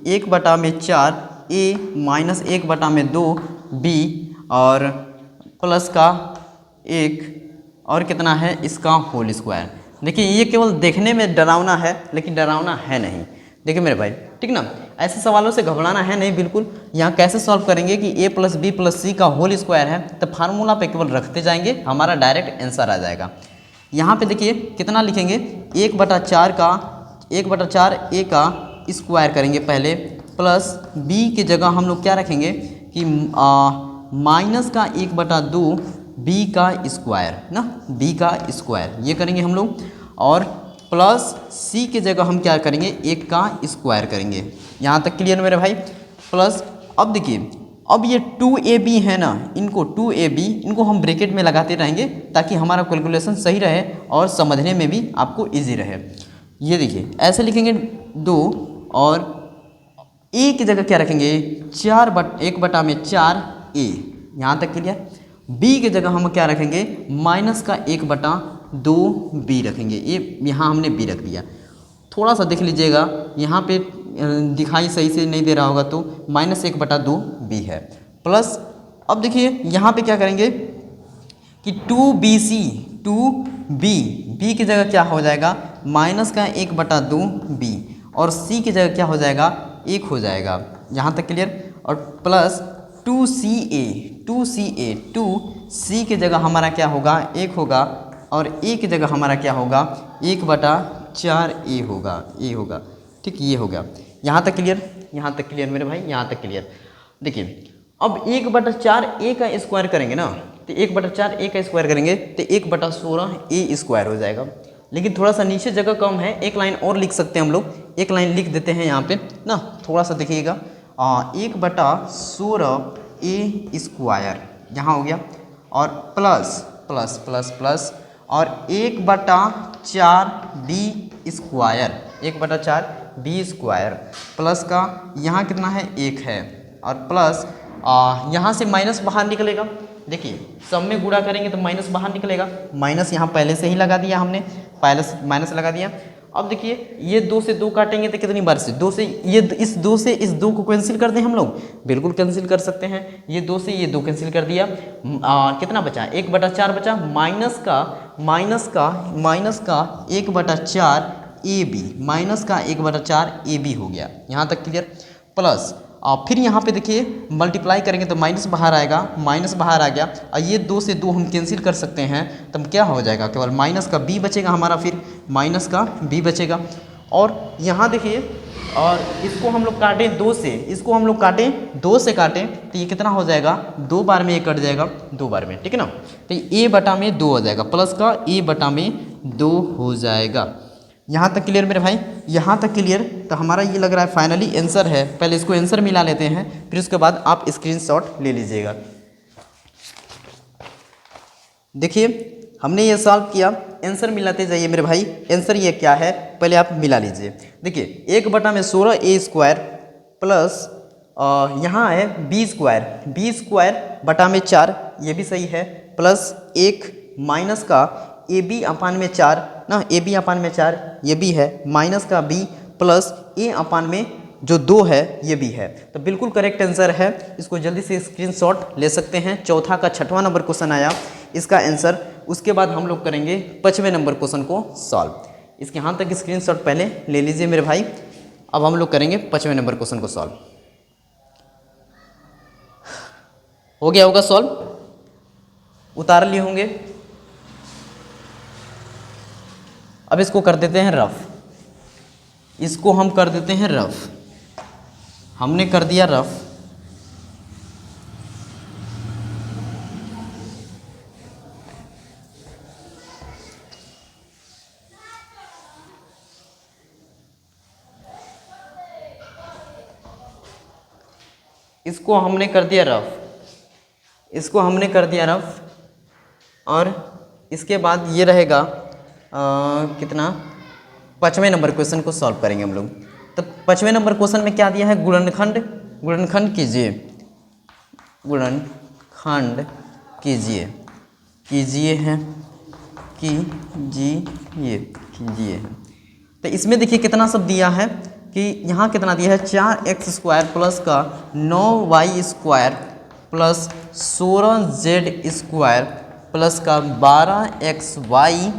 1/4 a माइनस 1/2 b और प्लस का 1 और कितना है इसका होल स्क्वायर। देखिए ये केवल देखने में डरावना है लेकिन डरावना है नहीं। देखिए मेरे भाई, ठीक ना, ऐसे सवालों से घबराना है नहीं बिल्कुल। यहाँ कैसे सॉल्व करेंगे कि a + b + c का होल स्क्वायर है, तो फार्मूला पे केवल रखते जाएंगे, हमारा डायरेक्ट आंसर आ जाएगा। यहाँ पे देखिए कितना लिखेंगे, 1/4 a का स्क्वायर करेंगे पहले, प्लस b की जगह हम लोग क्या रखेंगे कि माइनस का 1/2 b का स्क्वायर ना, b का स्क्वायर ये करेंगे हम लोग, और प्लस c की जगह हम क्या करेंगे 1 का स्क्वायर करेंगे। यहाँ तक क्लियर मेरे भाई। प्लस अब देखिए, अब ये 2ab है ना, इनको 2ab इनको हम ब्रैकेट में लगाते रहेंगे ताकि हमारा कैलकुलेशन सही रहे और समझने में भी आपको इजी रहे। ये देखिए ऐसे लिखेंगे 2 और a की जगह क्या रखेंगे 1/4 a, यहाँ तक क्लियर। b की जगह हम क्या रखेंगे माइनस का 1/2 b रखेंगे। ये यहाँ हमने b रख दिया, थोड़ा सा देख लीजिएगा यहाँ पे दिखाई सही से नहीं दे रहा होगा तो -1/2 b है। प्लस अब देखिए यहाँ पे क्या करेंगे कि 2bc 2b की जगह क्या हो जाएगा माइनस का 1/2 b और c की जगह क्या हो जाएगा 1 हो जाएगा, यहाँ तक क्लियर। और प्लस 2c की जगह हमारा क्या होगा 1 होगा और a की जगह हमारा क्या होगा 1/4 a होगा, ठीक, ये हो गया। यहाँ तक क्लियर, यहाँ तक क्लियर मेरे भाई, यहाँ तक क्लियर। देखिए अब 1/4 a का स्क्वायर करेंगे ना, तो 1/4 a का स्क्वायर करेंगे तो 1/16 a स्क्वायर हो जाएगा। लेकिन थोड़ा सा नीचे जगह कम है, एक लाइन और लिख सकते हैं हम लोग, एक लाइन लिख देते हैं यहाँ पे ना, थोड़ा सा देखिएगा 1/16 a स्क्वायर यहाँ हो गया, और प्लस प्लस प्लस प्लस और 1/4 b square, 1/4 b square plus का यहाँ कितना है 1 है, और प्लस यहाँ से माइनस बाहर निकलेगा। देखिए सब में गुणा करेंगे तो माइनस बाहर निकलेगा, माइनस यहाँ पहले से ही लगा दिया हमने, पहले माइनस लगा दिया। अब देखिए ये 2 से 2 काटेंगे तो कितनी बार से 2 से ये इस 2 से इस 2 को कैंसिल कर दें हम लोग, बिल्कुल कैंसिल कर सकते हैं। ये 2 से ये 2 कैंसिल कर दिया, कितना बचा 1/4 बचा, माइनस का 1/4 AB, माइनस का 1/4 AB हो गया, यहाँ तक क्लियर। प्लस फिर यहाँ पे देखिए मल्टीप्लाई करेंगे तो माइनस बाहर आएगा, माइनस बाहर आ गया, और ये 2 से 2 हम कैंसिल कर सकते हैं, तब क्या हो जाएगा केवल माइनस का b बचेगा हमारा, फिर माइनस का b बचेगा। और यहाँ देखिए, और इसको हम लोग काटें 2 से, इसको हम लोग काटें 2 से काटें तो ये कितना हो जाएगा 2 बार में ये कट जाएगा 2 बार में, ठीक है ना, तो a/2 हो जाएगा, प्लस का a/2 हो जाएगा। यहाँ तक क्लियर मेरे भाई, यहाँ तक क्लियर। तो हमारा ये लग रहा है फाइनली आंसर है, पहले इसको आंसर मिला लेते हैं फिर उसके बाद आप स्क्रीनशॉट ले लीजिएगा। देखिए हमने ये सॉल्व किया, आंसर मिलाते जाइए मेरे भाई। आंसर ये क्या है पहले आप मिला लीजिए। देखिए 1/16 a स्क्वायर प्लस यहाँ है b स्क्वायर बटा में 4, ये भी सही है, प्लस 1 माइनस का ab/4 ना, ab/4 ये भी है, माइनस का b प्लस a/में जो 2 है ये भी है। तो बिल्कुल करेक्ट आंसर है, इसको जल्दी से स्क्रीनशॉट ले सकते हैं। चौथा का छठवां नंबर क्वेश्चन आया इसका आंसर, उसके बाद हम लोग करेंगे 5वें नंबर क्वेश्चन को सॉल्व। इसके यहाँ तक स्क्रीनशॉट पहले ले लीजिए मेरे भाई। अब हम लोग करेंगे 5वें नंबर क्वेश्चन को सॉल्व। हो गया होगा सॉल्व, उतार लिए होंगे। अब इसको कर देते हैं रफ, इसको हम कर देते हैं रफ, हमने कर दिया रफ। इसको हमने कर दिया रफ, इसको हमने कर दिया रफ, और इसके बाद ये रहेगा कितना 5वें नंबर क्वेश्चन को सॉल्व करेंगे हम लोग। तो 5वें नंबर क्वेश्चन में क्या दिया है, गुणनखंड कीजिए, गुणनखंड कीजिए। कीजिए है, कीजिए है। तो इसमें देखिए कितना सब दिया है कि यहाँ कितना दिया है 4x² प्लस का 9y² प्लस 16z² प्लस का 12xy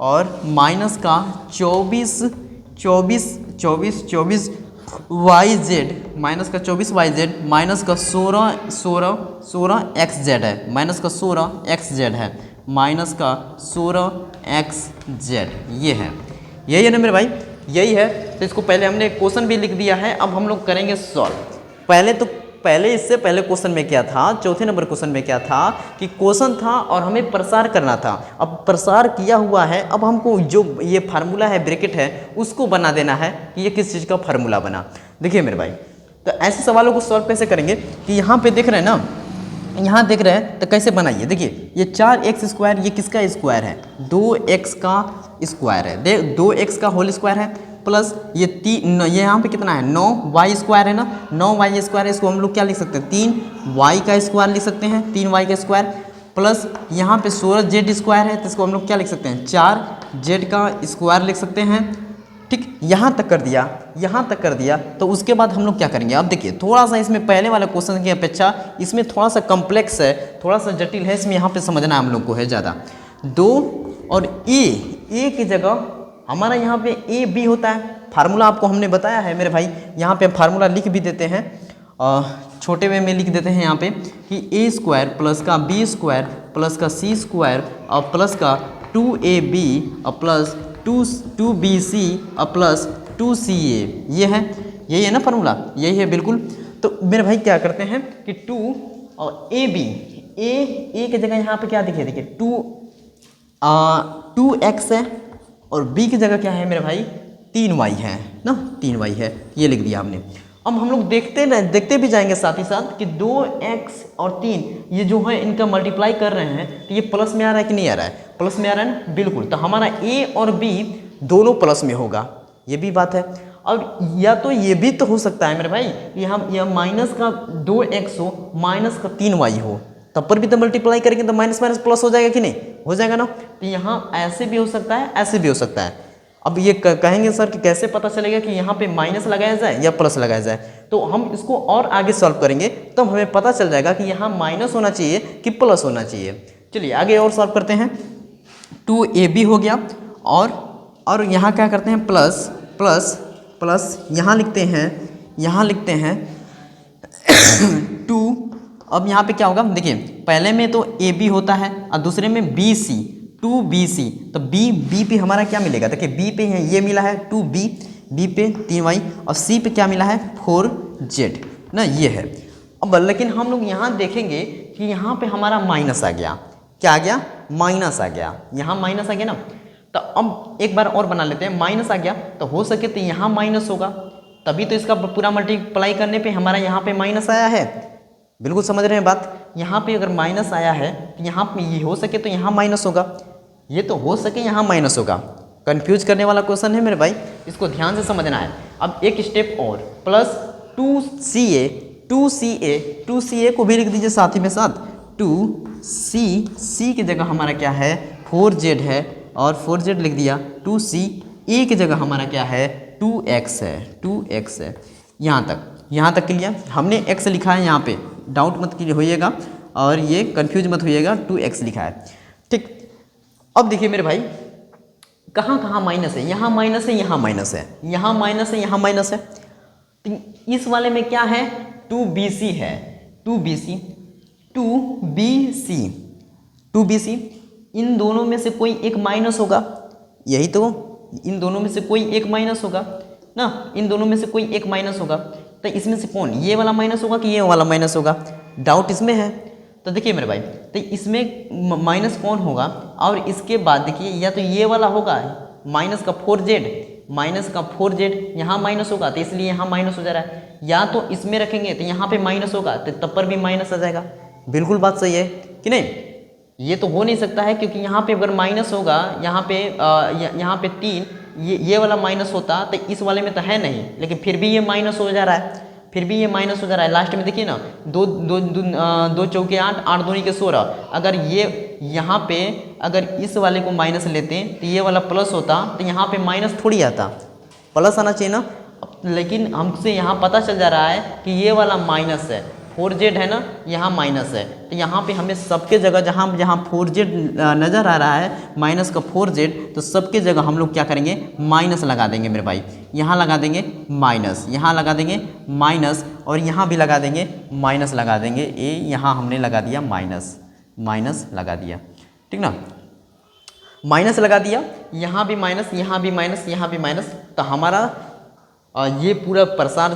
और माइनस का 24yz माइनस का 24yz माइनस का 16xz है, माइनस का 16xz है, माइनस का 16xz ये है, यही है ना मेरे भाई, यही है। तो इसको पहले हमने क्वेश्चन भी लिख दिया है, अब हम लोग करेंगे सॉल्व। पहले इससे पहले क्वेश्चन में क्या था, चौथे नंबर क्वेश्चन में क्या था कि क्वेश्चन था और हमें प्रसार करना था। अब प्रसार किया हुआ है, अब हमको जो ये फार्मूला है ब्रैकेट है उसको बना देना है कि ये किस चीज़ का फार्मूला बना। देखिए मेरे भाई, तो ऐसे सवालों को सॉल्व कैसे करेंगे कि यहाँ पे देख रहे हैं ना, यहाँ देख रहे हैं तो कैसे बनाइए। देखिए ये 4x² ये किसका स्क्वायर है, 2x का स्क्वायर है, 2x का होल स्क्वायर है, प्लस ये ये यहाँ पे कितना है 9y² है ना, 9y² है, इसको हम लोग क्या लिख सकते हैं 3y का स्क्वायर लिख सकते हैं, 3y का स्क्वायर, प्लस यहाँ पे 16z² है तो इसको हम लोग क्या लिख सकते हैं 4z का स्क्वायर लिख सकते हैं। ठीक, यहाँ तक कर दिया, यहाँ तक कर दिया। तो उसके बाद हम लोग क्या करेंगे, अब देखिए थोड़ा सा इसमें पहले वाले क्वेश्चन की अपेक्षा इसमें थोड़ा सा कॉम्प्लेक्स है, थोड़ा सा जटिल है, इसमें यहाँ पे समझना हम लोग को है ज़्यादा। 2 और ए की जगह हमारा यहाँ पे ए बी होता है, फार्मूला आपको हमने बताया है मेरे भाई, यहाँ पे फार्मूला लिख भी देते हैं, छोटे वे में लिख देते हैं यहाँ पे कि a² प्लस का b² प्लस का c² और प्लस का 2ab और प्लस 2bc और प्लस 2ca, यही है ना फार्मूला, यही है बिल्कुल। तो मेरे भाई क्या करते हैं कि 2 और ए की जगह यहाँ पे क्या देखिए 2x है और b की जगह क्या है मेरे भाई 3y है ना, 3y है, ये लिख दिया हमने। अब हम लोग देखते भी जाएंगे साथ ही साथ कि 2x और 3 ये जो है इनका मल्टीप्लाई कर रहे हैं तो ये प्लस में आ रहा है कि नहीं आ रहा है, प्लस में आ रहा है बिल्कुल। तो हमारा a और b दोनों प्लस में होगा, ये भी बात है। अब या तो ये भी तो हो सकता है मेरे भाई कि हम यह माइनस का 2x हो माइनस का 3y हो, तब पर भी तो मल्टीप्लाई करेंगे तो माइनस माइनस प्लस हो जाएगा कि नहीं, हो जाएगा ना। तो यहाँ ऐसे भी हो सकता है, ऐसे भी हो सकता है। अब ये कहेंगे सर कि कैसे पता चलेगा कि यहाँ पे माइनस लगाया जाए या प्लस लगाया जाए, तो हम इसको और आगे सॉल्व करेंगे तो हमें पता चल जाएगा कि यहाँ माइनस होना चाहिए कि प्लस होना चाहिए। चलिए आगे और सॉल्व करते हैं। 2ab हो गया और यहाँ क्या करते हैं प्लस प्लस प्लस यहाँ लिखते हैं 2। अब यहाँ पे क्या होगा देखिए, पहले में तो AB होता है और दूसरे में BC, 2BC। तो B पे हमारा क्या मिलेगा, देखिए B पे है ये मिला है 2B, B पे 3y और C पे क्या मिला है 4z ना, ये है। अब लेकिन हम लोग यहाँ देखेंगे कि यहाँ पे हमारा माइनस आ गया, क्या आ गया माइनस आ गया, यहाँ माइनस आ गया ना। तो अब एक बार और बना लेते हैं, माइनस आ गया तो हो सके तो यहाँ माइनस होगा, तभी तो इसका पूरा मल्टीप्लाई करने पे हमारा यहाँ पे माइनस आया है। बिल्कुल समझ रहे हैं बात, यहाँ पे अगर माइनस आया है तो यहाँ पे ये हो सके तो यहाँ माइनस होगा, ये तो हो सके यहाँ माइनस होगा। कंफ्यूज करने वाला क्वेश्चन है मेरे भाई, इसको ध्यान से समझना है। अब एक स्टेप और, प्लस 2ca को भी लिख दीजिए साथ ही में साथ 2c की जगह हमारा क्या है 4z है और 4z लिख दिया, 2c a की जगह हमारा क्या है 2x है। यहाँ तक क्लियर, हमने x लिखा है यहाँ पे, डाउट मत होइएगा और ये कंफ्यूज मत होइएगा, 2x लिखा है। ठीक, अब देखिए मेरे भाई कहाँ माइनस है, यहाँ माइनस है, यहाँ माइनस है, यहाँ माइनस है, यहाँ माइनस है। तो इस वाले में क्या है 2bc है, 2bc इन दोनों में से कोई एक माइनस होगा, यही तो, इन दोनों में से कोई एक माइनस होगा ना, इन दोनों में से कोई एक माइनस होगा। तो इसमें से कौन, ये वाला माइनस होगा कि ये वाला माइनस होगा, डाउट इसमें है। तो देखिए मेरे भाई, तो इसमें माइनस कौन होगा, और इसके बाद देखिए या तो ये वाला होगा माइनस का 4z, यहाँ माइनस होगा तो इसलिए यहाँ माइनस हो जा रहा है, या तो इसमें रखेंगे तो यहाँ पे माइनस होगा तो तब पर भी माइनस आ जाएगा। बिल्कुल बात सही है कि नहीं, ये तो हो नहीं सकता है क्योंकि यहाँ पे अगर माइनस होगा, यहाँ पे 3 ये वाला माइनस होता तो इस वाले में तो है नहीं, लेकिन फिर भी ये माइनस हो जा रहा है। फिर भी ये माइनस हो जा रहा है। लास्ट में देखिए ना, दो चौके 8, 8 दूनी के 16। अगर ये यहाँ पे अगर इस वाले को माइनस लेते तो ये वाला प्लस होता, तो यहाँ पे माइनस थोड़ी आता, प्लस आना चाहिए ना। लेकिन हमसे यहाँ पता चल जा रहा है कि ये वाला माइनस है, 4z है ना, यहाँ माइनस है। तो यहाँ पे हमें सबके जगह जहाँ जहाँ 4z नज़र आ रहा है, माइनस का 4z, तो सबके जगह हम लोग क्या करेंगे, माइनस लगा देंगे मेरे भाई। यहाँ लगा देंगे माइनस, यहाँ लगा देंगे माइनस, और यहाँ भी लगा देंगे माइनस लगा देंगे। ए यहाँ हमने लगा दिया माइनस, माइनस लगा दिया, ठीक ना, माइनस लगा दिया। यहाँ भी माइनस, यहाँ भी माइनस, यहाँ भी माइनस। तो हमारा ये पूरा प्रसार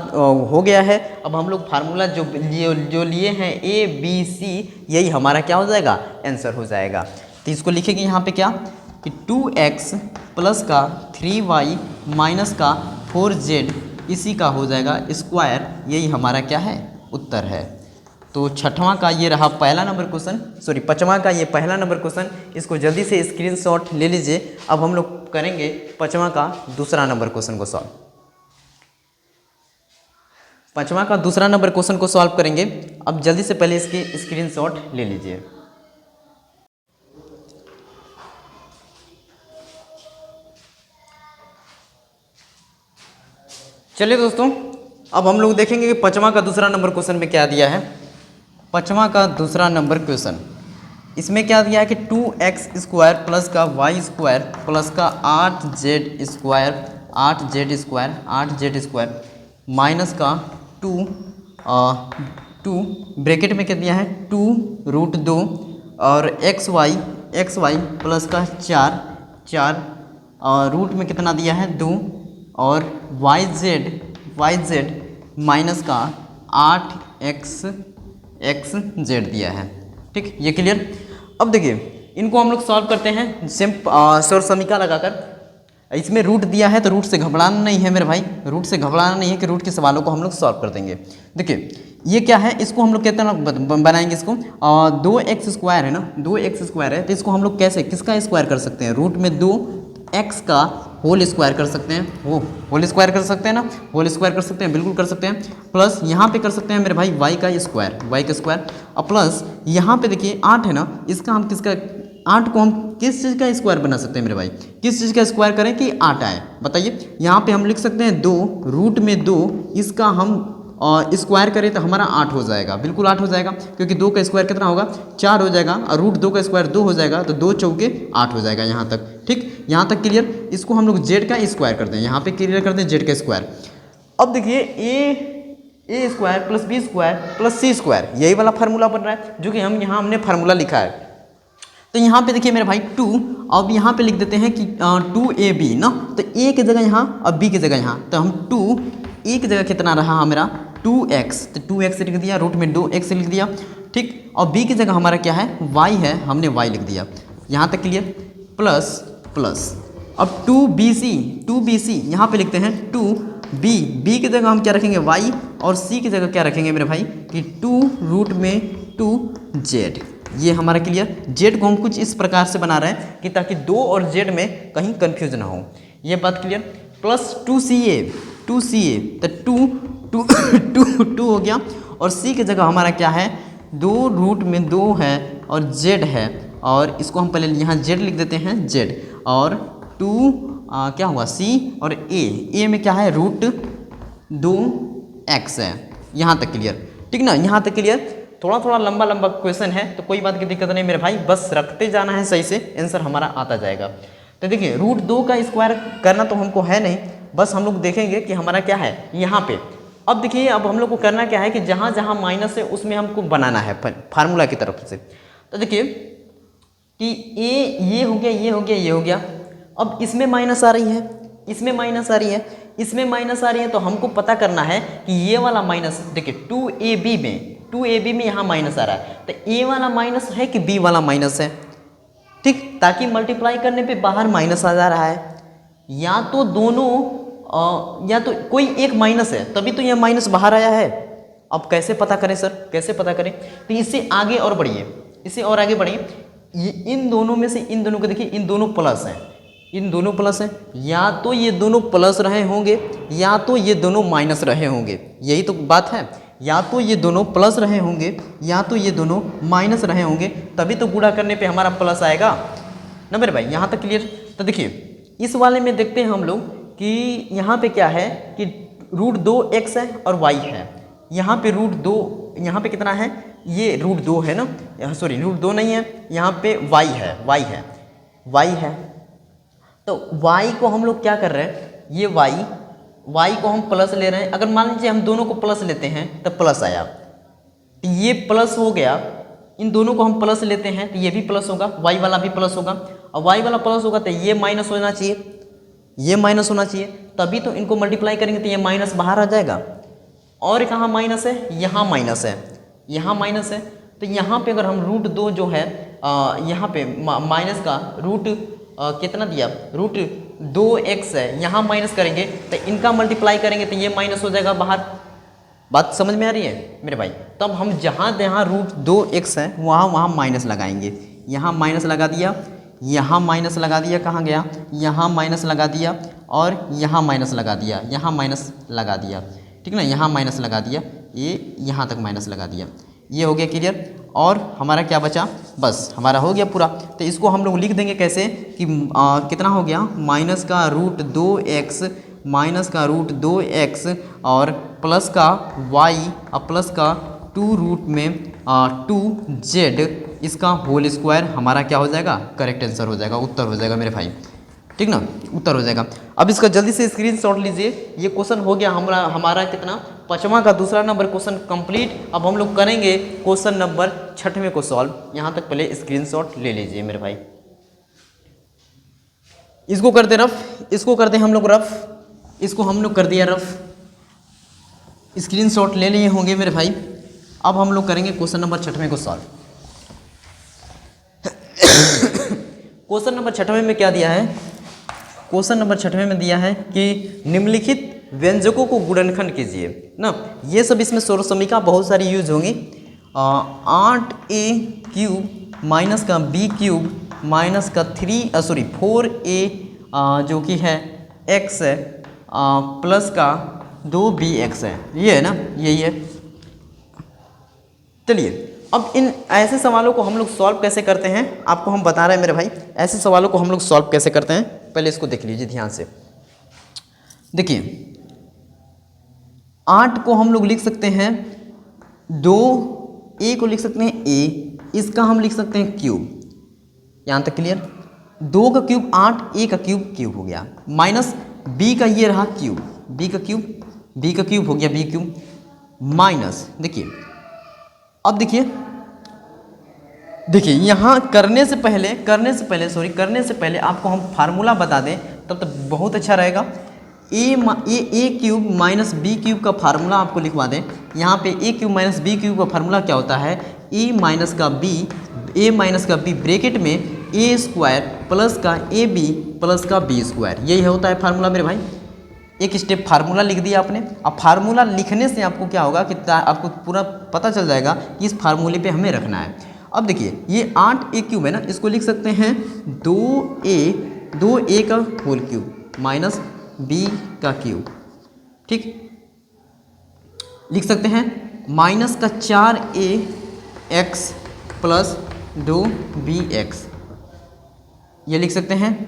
हो गया है। अब हम लोग फार्मूला जो लिए हैं ए बी सी, यही हमारा क्या हो जाएगा, आंसर हो जाएगा। तो इसको लिखेंगे यहाँ पे क्या कि 2x प्लस का 3y माइनस का 4z इसी का हो जाएगा स्क्वायर, यही हमारा क्या है, उत्तर है। तो छठवां का ये रहा पहला नंबर क्वेश्चन, सॉरी पाँचवां का ये पहला नंबर क्वेश्चन। इसको जल्दी से स्क्रीनशॉट ले लीजिए। अब हम लोग करेंगे पाँचवां का दूसरा नंबर क्वेश्चन को सॉल्व। पाँचवां का दूसरा नंबर क्वेश्चन को सॉल्व करेंगे। अब जल्दी से पहले इसकी स्क्रीनशॉट ले लीजिए। चलिए दोस्तों, अब हम लोग देखेंगे कि पाँचवां का दूसरा नंबर क्वेश्चन में क्या दिया है। पाँचवां का दूसरा नंबर क्वेश्चन, इसमें क्या दिया है कि 2x स्क्वायर प्लस का y स्क्वायर प्लस का 8z square, 8z square, 8z square minus का 2 ब्रैकेट में क्या दिया है 2√2 और xy प्लस का 4 और रूट में कितना दिया है 2 और yz माइनस का 8xz दिया है। ठीक, ये क्लियर। अब देखिए इनको हम लोग सॉल्व करते हैं सेम सौर समीकरण लगाकर। इसमें रूट दिया है तो रूट से घबराना नहीं है मेरे भाई, रूट से घबराना नहीं है कि रूट के सवालों को हम लोग सॉल्व कर देंगे। देखिए ये क्या है, इसको हम लोग कहते हैं बनाएंगे इसको 2x स्क्वायर है ना, 2x स्क्वायर है, तो इसको हम लोग कैसे किसका स्क्वायर कर सकते हैं, रूट में 2x का होल स्क्वायर कर सकते हैं, वो होल स्क्वायर कर सकते हैं ना, होल स्क्वायर कर सकते हैं, बिल्कुल कर सकते हैं। प्लस यहाँ पे कर सकते हैं मेरे भाई y का स्क्वायर और प्लस यहाँ पे देखिए 8 है ना, इसका हम किसका 8 को हम किस चीज़ का स्क्वायर बना सकते हैं मेरे भाई, किस चीज़ का स्क्वायर करें कि 8 आए, बताइए। यहाँ पे हम लिख सकते हैं 2 रूट में 2, इसका हम स्क्वायर करें तो हमारा 8 हो जाएगा, बिल्कुल 8 हो जाएगा, क्योंकि 2 का स्क्वायर कितना होगा 4 हो जाएगा और रूट 2 का स्क्वायर 2 हो जाएगा, तो 2 चौके 8 हो जाएगा यहाँ तक। ठीक, यहाँ तक क्लियर। इसको हम लोग जेड का स्क्वायर करते हैं, यहाँ पे क्लियर करते हैं जेड का स्क्वायर। अब देखिए A square plus B square plus C square, यही वाला फार्मूला बन रहा है जो कि हमने फार्मूला लिखा है। तो यहाँ पे देखिए मेरे भाई 2, अब यहाँ पे लिख देते हैं कि 2ab ना, तो a की जगह यहाँ और b की जगह यहाँ, तो हम 2 a की जगह कितना रहा मेरा 2x, तो 2x लिख दिया, रूट में 2x लिख दिया। ठीक, और b की जगह हमारा क्या है y है, हमने y लिख दिया, यहाँ तक क्लियर। प्लस अब 2bc यहाँ पे लिखते हैं 2b की जगह हम क्या रखेंगे y और c की जगह क्या रखेंगे मेरे भाई कि 2 रूट में 2z, ये हमारा क्लियर। जेड को हम कुछ इस प्रकार से बना रहे हैं कि ताकि 2 और जेड में कहीं कंफ्यूज ना हो, ये बात क्लियर। प्लस 2ca तो 2 हो गया, और c की जगह हमारा क्या है 2 रूट में 2 है और z है, और इसको हम पहले यहाँ z लिख देते हैं z, और 2 क्या हुआ c और a में क्या है रूट 2x है, यहाँ तक क्लियर। ठीक ना, यहाँ तक क्लियर। थोड़ा लंबा क्वेश्चन है तो कोई बात की दिक्कत नहीं मेरे भाई, बस रखते जाना है सही से, आंसर हमारा आता जाएगा। तो देखिए रूट 2 का स्क्वायर करना तो हमको है नहीं, बस हम लोग देखेंगे कि हमारा क्या है यहाँ पे। अब देखिए अब हम लोग को करना क्या है कि जहाँ जहाँ माइनस है उसमें हमको बनाना है फार्मूला की तरफ से। तो देखिए कि ये हो गया, ये हो गया, ये हो गया। अब इसमें माइनस आ रही है, इसमें माइनस आ रही है, इसमें माइनस आ रही है, तो हमको पता करना है कि ये वाला माइनस, देखिए 2ab में यहाँ माइनस आ रहा है, तो a वाला माइनस है कि b वाला माइनस है। ठीक, ताकि मल्टीप्लाई करने पे बाहर माइनस आ जा रहा है, या तो दोनों या तो कोई एक माइनस है तभी तो यह माइनस बाहर आया है। अब कैसे पता करें सर, कैसे पता करें, तो इससे आगे और बढ़िए, इससे और आगे बढ़िए। ये इन दोनों में से इन दोनों को देखिए, इन दोनों प्लस हैं, इन दोनों प्लस है, या तो ये दोनों प्लस रहे होंगे या तो ये दोनों माइनस रहे होंगे, यही तो बात है। या तो ये दोनों प्लस रहे होंगे या तो ये दोनों माइनस रहे होंगे, तभी तो गुणा करने पे हमारा प्लस आएगा ना मेरे भाई। यहाँ तक क्लियर। तो देखिए इस वाले में देखते हैं हम लोग कि यहाँ पे क्या है कि √2x है और y है। यहाँ पे √2, यहाँ पे कितना है, ये √2 है ना, यहाँ सॉरी √2 नहीं है, यहाँ पे y है, y है। तो y को हम लोग क्या कर रहे हैं, ये y को हम प्लस ले रहे हैं। अगर मान लीजिए हम दोनों को प्लस लेते हैं तब प्लस आया, तो ये प्लस हो गया। इन दोनों को हम प्लस लेते हैं तो ये भी प्लस होगा, y वाला भी प्लस होगा, और y वाला प्लस होगा तो ये माइनस होना चाहिए, ये माइनस होना चाहिए, तभी तो इनको मल्टीप्लाई करेंगे तो ये माइनस बाहर आ जाएगा। और कहाँ माइनस है, यहाँ माइनस है, यहाँ माइनस है। तो यहाँ पे अगर हम √2 जो है यहाँ पे माइनस का रूट कितना दिया, √2x है, यहाँ माइनस करेंगे तो इनका मल्टीप्लाई करेंगे तो ये माइनस हो जाएगा बाहर। बात समझ में आ रही है मेरे भाई। तब हम जहाँ √2x है वहाँ माइनस लगाएंगे। यहाँ माइनस लगा दिया, यहाँ माइनस लगा दिया, कहाँ गया, यहाँ माइनस लगा दिया, और यहाँ माइनस लगा दिया, यहाँ माइनस लगा दिया, ठीक ना, यहाँ माइनस लगा दिया, ये यहाँ तक माइनस लगा दिया। ये हो गया क्लियर। और हमारा क्या बचा, बस हमारा हो गया पूरा। तो इसको हम लोग लिख देंगे कैसे कि कितना हो गया, माइनस का √2x, माइनस का √2x और प्लस का y और प्लस का 2√2z, इसका होल स्क्वायर हमारा क्या हो जाएगा, करेक्ट आंसर हो जाएगा, उत्तर हो जाएगा मेरे भाई, ठीक ना, उत्तर हो जाएगा। अब इसका जल्दी से स्क्रीनशॉट लीजिए। ये क्वेश्चन हो गया हमारा कितना, 5वां का दूसरा नंबर क्वेश्चन कंप्लीट। अब हम लोग करेंगे क्वेश्चन नंबर 6वें को सॉल्व। यहाँ तक पहले स्क्रीनशॉट ले लीजिए मेरे भाई। इसको करते रफ, इसको करते हम लोग रफ, इसको हम लोग कर दिया रफ, स्क्रीनशॉट ले लिए होंगे मेरे भाई। अब हम लोग करेंगे क्वेश्चन नंबर 6वें को सॉल्व। क्वेश्चन नंबर 6वें में क्या दिया है, क्वेश्चन नंबर 6वें में दिया है कि निम्नलिखित व्यंजकों को गुणनखंड कीजिए ना। ये सब इसमें सोरसमीका बहुत सारी यूज होंगी। 8a³ माइनस का b³ माइनस का 4a जो कि है x है प्लस का 2bx है, ये है ना, यही है। चलिए अब इन ऐसे सवालों को हम लोग सॉल्व कैसे करते हैं आपको हम बता रहे हैं मेरे भाई। ऐसे सवालों को हम लोग सॉल्व कैसे करते हैं, पहले इसको देख लीजिए ध्यान से। देखिए 8 को हम लोग लिख सकते हैं 2a को लिख सकते हैं a, इसका हम लिख सकते हैं क्यूब। यहाँ तक क्लियर। 2 का क्यूब 8, a का क्यूब क्यूब हो गया, माइनस b का ये रहा क्यूब, b का क्यूब हो गया b³ माइनस। देखिए अब देखिए यहाँ करने से पहले आपको हम फार्मूला बता दें तब तो बहुत अच्छा रहेगा। a³ माइनस b³ का फार्मूला आपको लिखवा दें। यहाँ पे a³ माइनस b³ का फार्मूला क्या होता है, a माइनस का b ब्रैकेट में a² प्लस का ab प्लस का b², यही होता है फार्मूला मेरे भाई। एक स्टेप फार्मूला लिख दिया आपने। अब फार्मूला लिखने से आपको क्या होगा कि आपको पूरा पता चल जाएगा कि इस फार्मूले पे हमें रखना है। अब देखिए ये 8a³ है ना, इसको लिख सकते हैं 2a का होल क्यूब माइनस b का क्यूब, ठीक, लिख सकते हैं माइनस का 4ax प्लस 2bx, ये लिख सकते हैं।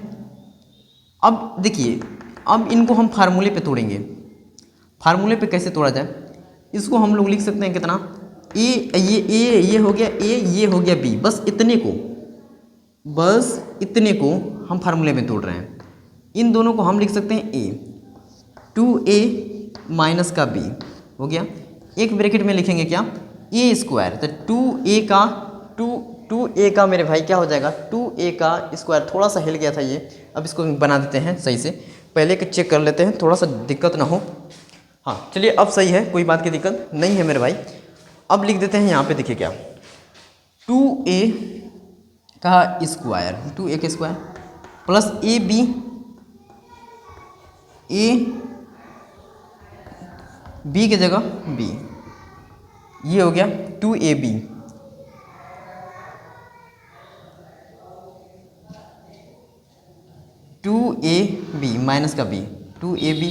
अब देखिए अब इनको हम फार्मूले पे तोड़ेंगे। फार्मूले पे कैसे तोड़ा जाए, इसको हम लोग लिख सकते हैं कितना, ये हो गया a, ये हो गया b, बस इतने को हम फार्मूले में तोड़ रहे हैं। इन दोनों को हम लिख सकते हैं a, 2a माइनस का b हो गया, एक ब्रैकेट में लिखेंगे क्या, a², तो 2a का मेरे भाई क्या हो जाएगा, 2a का स्क्वायर, थोड़ा सा हिल गया था ये, अब इसको बना देते हैं सही से, पहले के चेक कर लेते हैं थोड़ा सा दिक्कत ना हो। हाँ चलिए अब सही है, कोई बात की दिक्कत नहीं है मेरे भाई। अब लिख देते हैं यहाँ पे, देखिए क्या, 2a का स्क्वायर, 2a का स्क्वायर प्लस b की जगह b, ये हो गया 2ab, 2ab माइनस का b, 2ab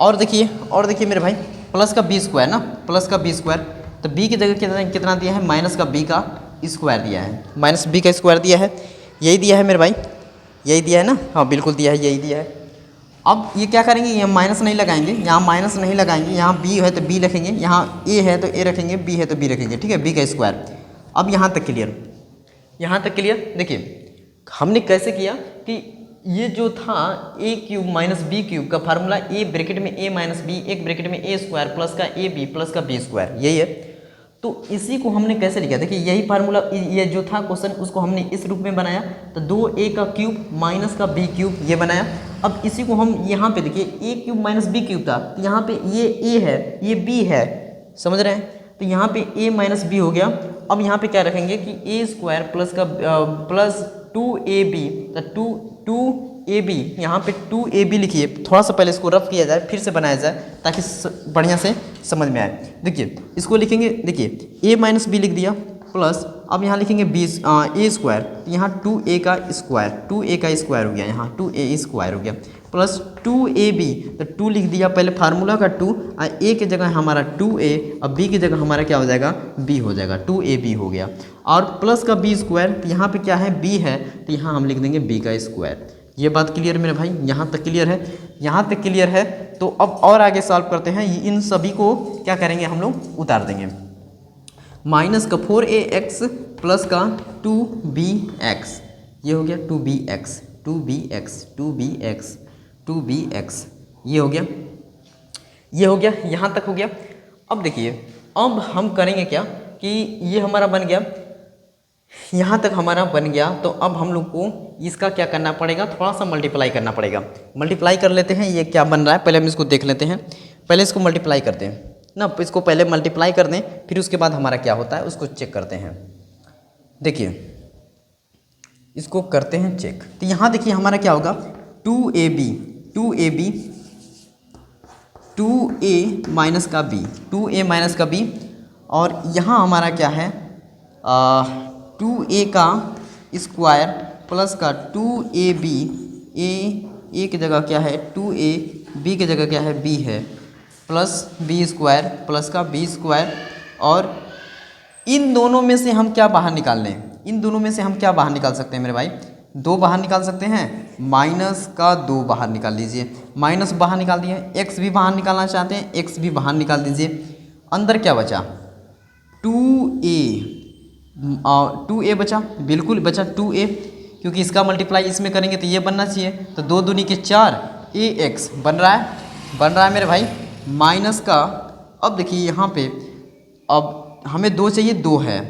और देखिए मेरे भाई प्लस का b स्क्वायर ना, प्लस का b स्क्वायर, तो b की जगह कितना दिया है, माइनस का b का स्क्वायर दिया है, माइनस b का स्क्वायर दिया है, यही दिया है मेरे भाई, यही दिया है ना, हाँ बिल्कुल दिया है, यही दिया है। अब ये क्या करेंगे, यहाँ माइनस नहीं लगाएंगे, यहाँ माइनस नहीं लगाएंगे, यहाँ b है तो b रखेंगे, यहाँ a है तो a रखेंगे, b है तो b रखेंगे, ठीक है, b का स्क्वायर। अब यहाँ तक क्लियर, यहाँ तक क्लियर। देखिए हमने कैसे किया कि ये जो था a cube minus B cube का फार्मूला, a ब्रैकेट में a माइनस बी, एक ब्रैकेट में a स्क्वायर प्लस का a b प्लस का b स्क्वायर, यही है। तो इसी को हमने कैसे लिखा, देखिए यही फार्मूला, ये जो था क्वेश्चन उसको हमने इस रूप में बनाया, तो 2a का क्यूब माइनस का b क्यूब ये बनाया। अब इसी को हम यहाँ पे देखिए a cube minus b cube था, तो यहाँ पे ये a है, ये b है, समझ रहे हैं, तो यहाँ पे a माइनस b हो गया। अब यहाँ पे क्या रखेंगे कि a स्क्वायर प्लस का प्लस 2ab, तो 2ab, यहाँ पे 2ab लिखिए, थोड़ा सा पहले इसको रफ किया जाए फिर से बनाया जाए ताकि बढ़िया से समझ में आए। देखिए इसको लिखेंगे, देखिए a माइनस बी लिख दिया प्लस, अब यहाँ लिखेंगे a स्क्वायर, यहाँ 2a का स्क्वायर, 2a का स्क्वायर हो गया, यहाँ 2a स्क्वायर हो गया प्लस 2ab, तो 2 लिख दिया पहले फार्मूला का 2, a की जगह हमारा 2a, अब b की जगह हमारा क्या हो जाएगा, b हो जाएगा, 2ab हो गया, और प्लस का b स्क्वायर, तो यहाँ पे क्या है, b है, तो यहाँ हम लिख देंगे b का स्क्वायर। ये बात क्लियर मेरे भाई, यहाँ तक क्लियर है, यहाँ तक क्लियर है। तो अब और आगे सॉल्व करते हैं, इन सभी को क्या करेंगे हम लोग, उतार देंगे। माइनस का 4ax प्लस का 2bx, ये हो गया 2bx, 2bx, 2bx, 2bx, ये हो गया, ये हो गया, यहाँ तक हो गया। अब देखिए अब हम करेंगे क्या कि ये हमारा बन गया, यहाँ तक हमारा बन गया, तो अब हम लोग को इसका क्या करना पड़ेगा, थोड़ा सा मल्टीप्लाई करना पड़ेगा। मल्टीप्लाई कर लेते हैं, ये क्या बन रहा है पहले हम इसको देख लेते हैं, पहले इसको मल्टीप्लाई करते हैं ना, इसको पहले मल्टीप्लाई कर दें, फिर उसके बाद हमारा क्या होता है उसको चेक करते हैं। देखिए इसको करते हैं चेक, तो यहाँ देखिए हमारा क्या होगा, 2ab 2a माइनस का b, 2a माइनस का b, और यहाँ हमारा क्या है 2a का स्क्वायर प्लस का 2ab, a की जगह क्या है 2a, b की जगह क्या है b है, प्लस b स्क्वायर प्लस का b स्क्वायर, और इन दोनों में से हम क्या बाहर निकाल लें, इन दोनों में से हम क्या बाहर निकाल सकते हैं मेरे भाई, 2 बाहर निकाल सकते हैं, माइनस का 2 बाहर निकाल लीजिए, माइनस बाहर निकाल दिए, x भी बाहर निकालना चाहते हैं x भी बाहर निकाल दीजिए, अंदर क्या बचा 2a बचा, बिल्कुल बचा 2a, क्योंकि इसका मल्टीप्लाई इसमें करेंगे तो ये बनना चाहिए, तो 2 दूनी के 4 ax बन रहा है मेरे भाई, माइनस का, अब देखिए यहाँ पे अब हमें 2 चाहिए 2 है,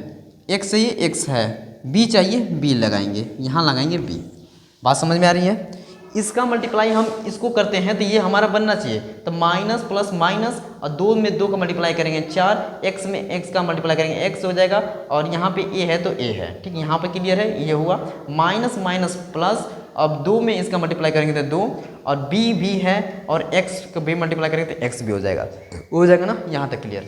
x चाहिए x है, b चाहिए b लगाएंगे, यहाँ लगाएंगे b, बात समझ में आ रही है। इसका मल्टीप्लाई हम इसको करते हैं तो ये हमारा बनना चाहिए, तो माइनस प्लस माइनस, और 2 में 2 का मल्टीप्लाई करेंगे 4, x में x का मल्टीप्लाई करेंगे x हो जाएगा, और यहाँ पे a है तो a है, ठीक, यहाँ पे क्लियर है, ये हुआ माइनस माइनस प्लस, अब 2 में इसका मल्टीप्लाई करेंगे तो 2, और b भी है, और x का भी मल्टीप्लाई करेंगे तो x भी हो जाएगा ना, यहाँ तक क्लियर।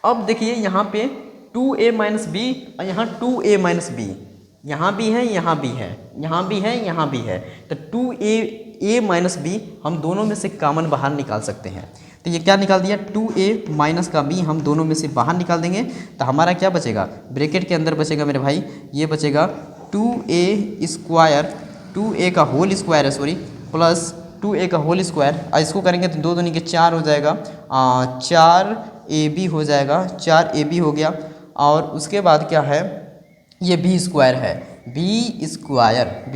अब देखिए यहाँ पे 2a माइनस बी, और यहाँ 2a माइनस बी, यहाँ भी है, यहाँ भी है, यहाँ भी है, यहाँ भी है, तो 2a माइनस बी हम दोनों में से कॉमन बाहर निकाल सकते हैं, तो ये क्या निकाल दिया 2a माइनस का b हम दोनों में से बाहर निकाल देंगे, तो हमारा क्या बचेगा, ब्रैकेट के अंदर बचेगा मेरे भाई, ये बचेगा 2a स्क्वायर, 2a का होल स्क्वायर है सॉरी, प्लस 2a का होल स्क्वायर, इसको करेंगे तो 2 दूनी के 4 हो जाएगा, 4ab हो जाएगा, 4ab हो गया, और उसके बाद क्या है, ये b स्क्वायर है, b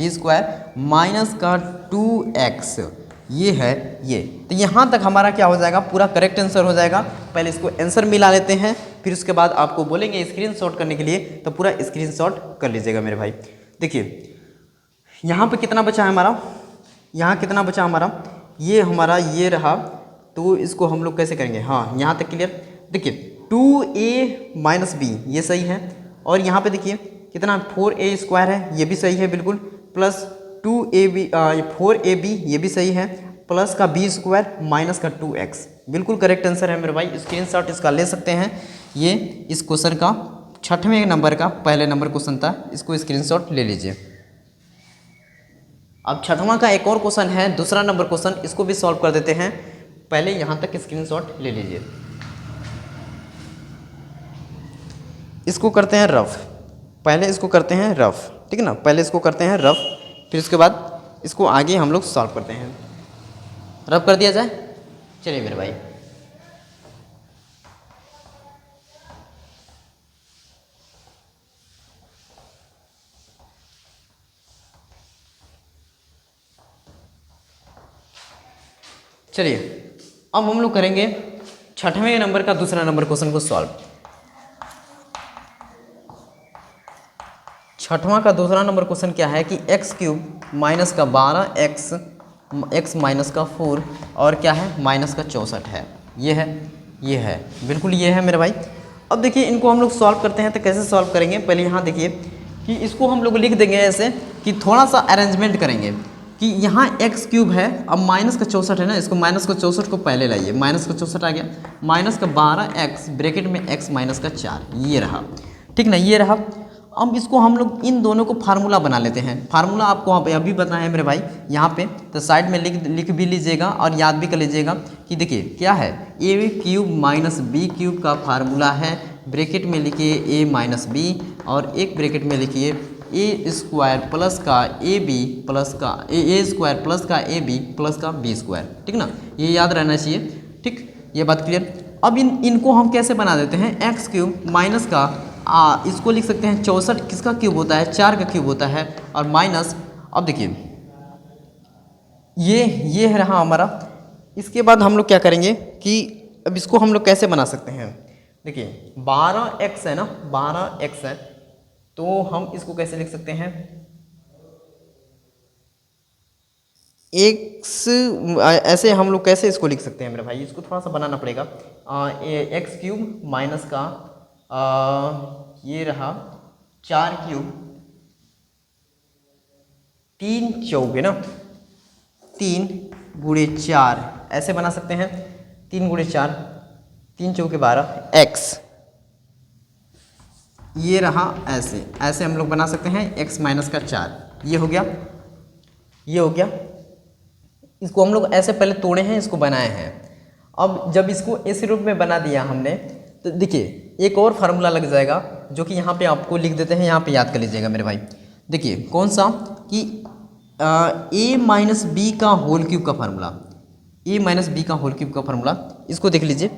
स्क्वायर माइनस का 2x, ये है ये, तो यहाँ तक हमारा क्या हो जाएगा, पूरा करेक्ट आंसर हो जाएगा। पहले इसको आंसर मिला लेते हैं, फिर उसके बाद आपको बोलेंगे स्क्रीनशॉट करने के लिए, तो पूरा स्क्रीनशॉट कर लीजिएगा मेरे भाई। देखिए यहाँ पे कितना बचा है हमारा, यहाँ कितना बचा हमारा, ये हमारा ये रहा, तो इसको हम लोग कैसे करेंगे, हाँ यहाँ तक क्लियर। देखिए 2a माइनस बी ये सही है, और यहाँ पे देखिए कितना 4a स्क्वायर है, ये भी सही है बिल्कुल, प्लस 4ab ये भी सही है, प्लस का b स्क्वायर माइनस का 2x, बिल्कुल करेक्ट आंसर है मेरे भाई। स्क्रीनशॉट इसका ले सकते हैं, ये इस क्वेश्चन का 6वें नंबर का पहले नंबर क्वेश्चन था, इसको स्क्रीनशॉट ले लीजिए। अब छठवां का एक और क्वेश्चन है, दूसरा नंबर क्वेश्चन, इसको भी सॉल्व कर देते हैं। पहले यहाँ तक स्क्रीनशॉट ले लीजिए। इसको करते हैं रफ, पहले इसको करते हैं रफ, ठीक है ना, पहले इसको करते हैं रफ, फिर उसके बाद इसको आगे हम लोग सॉल्व करते हैं। रफ कर दिया जाए, चलिए मेरे भाई। चलिए अब हम लोग करेंगे छठवें नंबर का दूसरा नंबर क्वेश्चन को सॉल्व। छठवां का दूसरा नंबर क्वेश्चन क्या है कि एक्स क्यूब माइनस का 12 एक्स माइनस का 4 और क्या है माइनस का 64 है। ये है बिल्कुल ये है मेरे भाई। अब देखिए इनको हम लोग सॉल्व करते हैं तो कैसे सॉल्व करेंगे, पहले यहाँ देखिए कि इसको हम लोग लिख देंगे ऐसे कि थोड़ा सा अरेंजमेंट करेंगे कि यहाँ एक्स क्यूब है, अब माइनस का 64 है ना, इसको माइनस का 64 को पहले लाइए, माइनस का 64 आ गया, माइनस का 12 एक्स ब्रैकेट में एक्स माइनस का 4, ये रहा, ठीक ना, ये रहा। अब इसको हम लोग इन दोनों को फार्मूला बना लेते हैं। फार्मूला आपको वहाँ पे अभी बताना है मेरे भाई, यहाँ पे तो साइड में लिख भी लीजिएगा और याद भी कर लीजिएगा कि देखिए क्या है, ए क्यूब माइनस बी क्यूब का फार्मूला है, ब्रैकेट में लिखिए ए माइनस बी और एक ब्रैकेट में लिखिए ए स्क्वायर प्लस का ए बी प्लस का ए स्क्वायर प्लस का ए बी प्लस का बी स्क्वायर, ठीक ना, ये याद रहना चाहिए, ठीक, ये बात क्लियर। अब इनको हम कैसे बना देते हैं, एक्स क्यूब माइनस का इसको लिख सकते हैं 64 किसका क्यूब होता है, 4 का क्यूब होता है, और माइनस, अब देखिए ये रहा हमारा। इसके बाद हम लोग क्या करेंगे कि अब इसको हम लोग कैसे बना सकते हैं, देखिए 12x है ना, 12x है, तो हम इसको कैसे लिख सकते हैं, एक्स ऐसे हम लोग कैसे इसको लिख सकते हैं मेरे भाई, इसको थोड़ा सा बनाना पड़ेगा। एक्स क्यूब माइनस का ये रहा 4 क्यूब 3 चौके ना, 3 गुणे 4 ऐसे बना सकते हैं, 3 गुणे 4 3 चौके 12 एक्स, ये रहा ऐसे हम लोग बना सकते हैं, x माइनस का 4, ये हो गया, ये हो गया। इसको हम लोग ऐसे पहले तोड़े हैं, इसको बनाए हैं। अब जब इसको इस रूप में बना दिया हमने तो देखिए एक और फार्मूला लग जाएगा जो कि यहाँ पे आपको लिख देते हैं, यहाँ पे याद कर लीजिएगा मेरे भाई। देखिए कौन सा कि a माइनस बी का होल क्यूब का फार्मूला, a माइनस बी का होल क्यूब का फार्मूला, इसको देख लीजिए।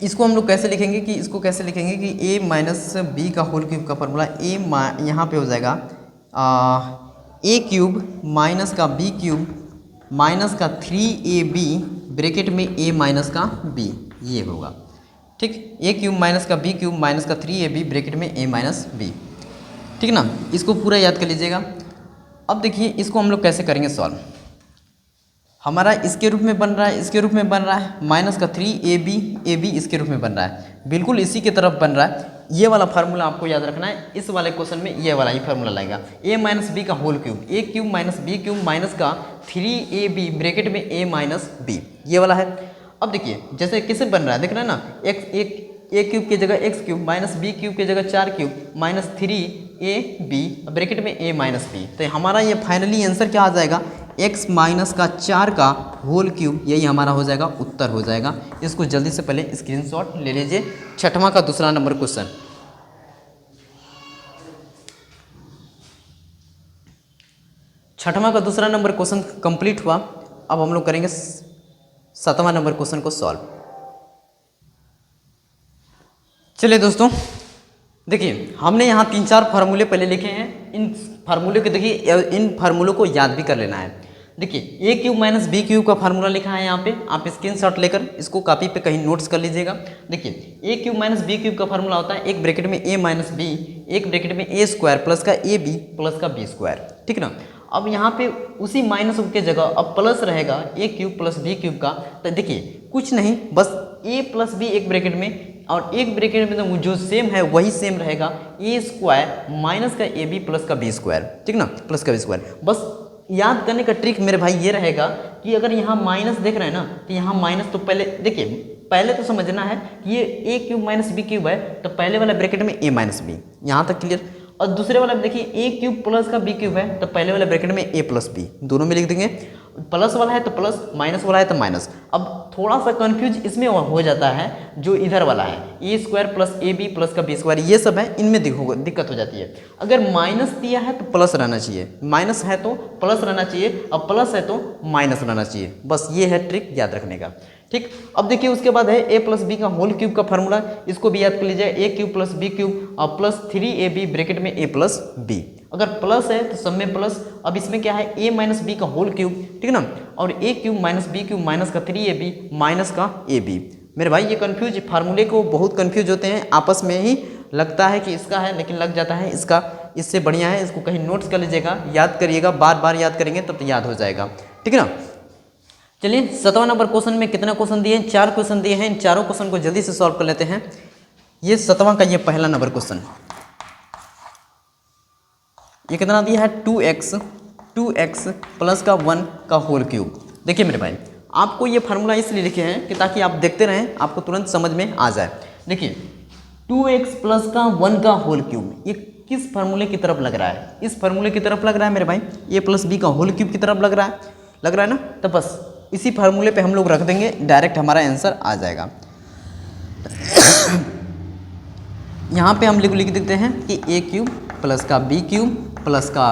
इसको हम लोग कैसे लिखेंगे कि इसको कैसे लिखेंगे कि a माइनस बी का होल क्यूब का फार्मूला यहाँ पे हो जाएगा a क्यूब माइनस का b क्यूब माइनस का 3ab ब्रैकेट में a माइनस का b, ये होगा, ठीक, a क्यूब माइनस का b क्यूब माइनस का 3ab ब्रैकेट में a माइनस b, ठीक ना, इसको पूरा याद कर लीजिएगा। अब देखिए इसको हम लोग कैसे करेंगे सॉल्व, हमारा इसके रूप में बन रहा है, इसके रूप में बन रहा है, माइनस का 3ab इसके रूप में बन रहा है, बिल्कुल इसी की तरफ बन रहा है। ये वाला फार्मूला आपको याद रखना है, इस वाले क्वेश्चन में ये वाला ही फार्मूला लगेगा, a माइनस बी का whole cube, a cube minus b cube minus का 3ab ब्रैकेट में a माइनस b, ये वाला है। अब देखिए जैसे किसे बन रहा है, देख रहे हैं ना, a क्यूब की जगह x cube minus b cube की जगह 4 क्यूब माइनस 3ab ब्रैकेट में a माइनस b, तो हमारा ये फाइनली आंसर क्या आ जाएगा, x माइनस का 4 का होल क्यूब, यही हमारा हो जाएगा उत्तर हो जाएगा। इसको जल्दी से पहले स्क्रीनशॉट ले लीजिए। छठवां का दूसरा नंबर क्वेश्चन, छठवां का दूसरा नंबर क्वेश्चन कंप्लीट हुआ। अब हम लोग करेंगे 7वां नंबर क्वेश्चन को सॉल्व। चलिए दोस्तों देखिए हमने यहाँ 3-4 फार्मूले पहले लिखे हैं, इन फार्मूले को देखिए, इन फार्मूलों को याद भी कर लेना है। देखिए a cube minus B cube का फार्मूला लिखा है यहाँ पे, आप स्क्रीनशॉट लेकर इसको कॉपी पे कहीं नोट्स कर लीजिएगा। देखिए a cube minus B cube का फार्मूला होता है एक ब्रैकेट में a माइनस बी, एक ब्रैकेट में a स्क्वायर प्लस का ए बी प्लस का बी स्क्वायर, ठीक ना। अब यहाँ पे उसी माइनस के जगह अब प्लस रहेगा a cube plus B cube का, तो देखिए कुछ नहीं बस a प्लस बी एक ब्रैकेट में और एक ब्रैकेट में तो जो सेम है वही सेम रहेगा, a स्क्वायर माइनस का ए बी प्लस का बी स्क्वायर, ठीक ना, प्लस का बी स्क्वायर। बस याद करने का ट्रिक मेरे भाई ये रहेगा कि अगर यहाँ माइनस देख रहे हैं ना, तो यहाँ माइनस तो पहले देखिए, पहले तो समझना है कि ये a cube minus B cube है, तो पहले वाला ब्रैकेट में a माइनस बी, यहाँ तक क्लियर। और दूसरे वाला में देखिए ए क्यूब प्लस का बी क्यूब है, तो पहले वाले ब्रैकेट में ए प्लस बी दोनों में लिख देंगे, प्लस वाला है तो प्लस, माइनस वाला है तो माइनस। अब थोड़ा सा कंफ्यूज इसमें हो जाता है जो इधर वाला है, A square plus A B plus का बी स्क्वायर, ये सब है, इनमें दिक्कत हो जाती है। अगर माइनस दिया है तो प्लस रहना चाहिए, माइनस है तो प्लस रहना चाहिए, अब प्लस है तो माइनस रहना चाहिए, बस ये है ट्रिक याद रखने का। ठीक, अब देखिए उसके बाद है ए प्लस बी का होल क्यूब का फार्मूला, इसको भी याद कर लीजिए, A cube plus B cube और प्लस 3ab ब्रैकेट में ए प्लस बी। अगर प्लस है तो सब में प्लस, अब इसमें क्या है ए माइनस बी का होल क्यूब, ठीक ना, और A cube minus B cube minus का 3ab माइनस का ए बी। मेरे भाई ये कन्फ्यूज फार्मूले को बहुत कन्फ्यूज होते हैं, आपस में ही लगता है कि इसका है लेकिन लग जाता है इसका, इससे बढ़िया है इसको कहीं नोट्स कर लीजिएगा, याद करिएगा, बार बार याद करेंगे तब तो याद हो जाएगा, ठीक है ना। चलिए 7वां नंबर क्वेश्चन में कितना क्वेश्चन दिए हैं, 4 क्वेश्चन दिए हैं, इन चारों क्वेश्चन को जल्दी से सॉल्व कर लेते हैं। ये 7वां का ये पहला नंबर क्वेश्चन, ये कितना दिया है 2x प्लस का 1 का होल क्यूब। देखिए मेरे भाई आपको ये फार्मूला इसलिए लिखे हैं कि ताकि आप देखते रहें, आपको तुरंत समझ में आ जाए। देखिए 2x प्लस का 1 का होल क्यूब, ये किस फार्मूले की तरफ लग रहा है, इस फार्मूले की तरफ लग रहा है मेरे भाई, ए प्लस बी का होल क्यूब की तरफ लग रहा है ना, तो बस इसी फार्मूले पे हम लोग रख देंगे, डायरेक्ट हमारा आंसर आ जाएगा। यहाँ पे हम लिख देते हैं कि ए क्यूब प्लस का बी क्यूब प्लस का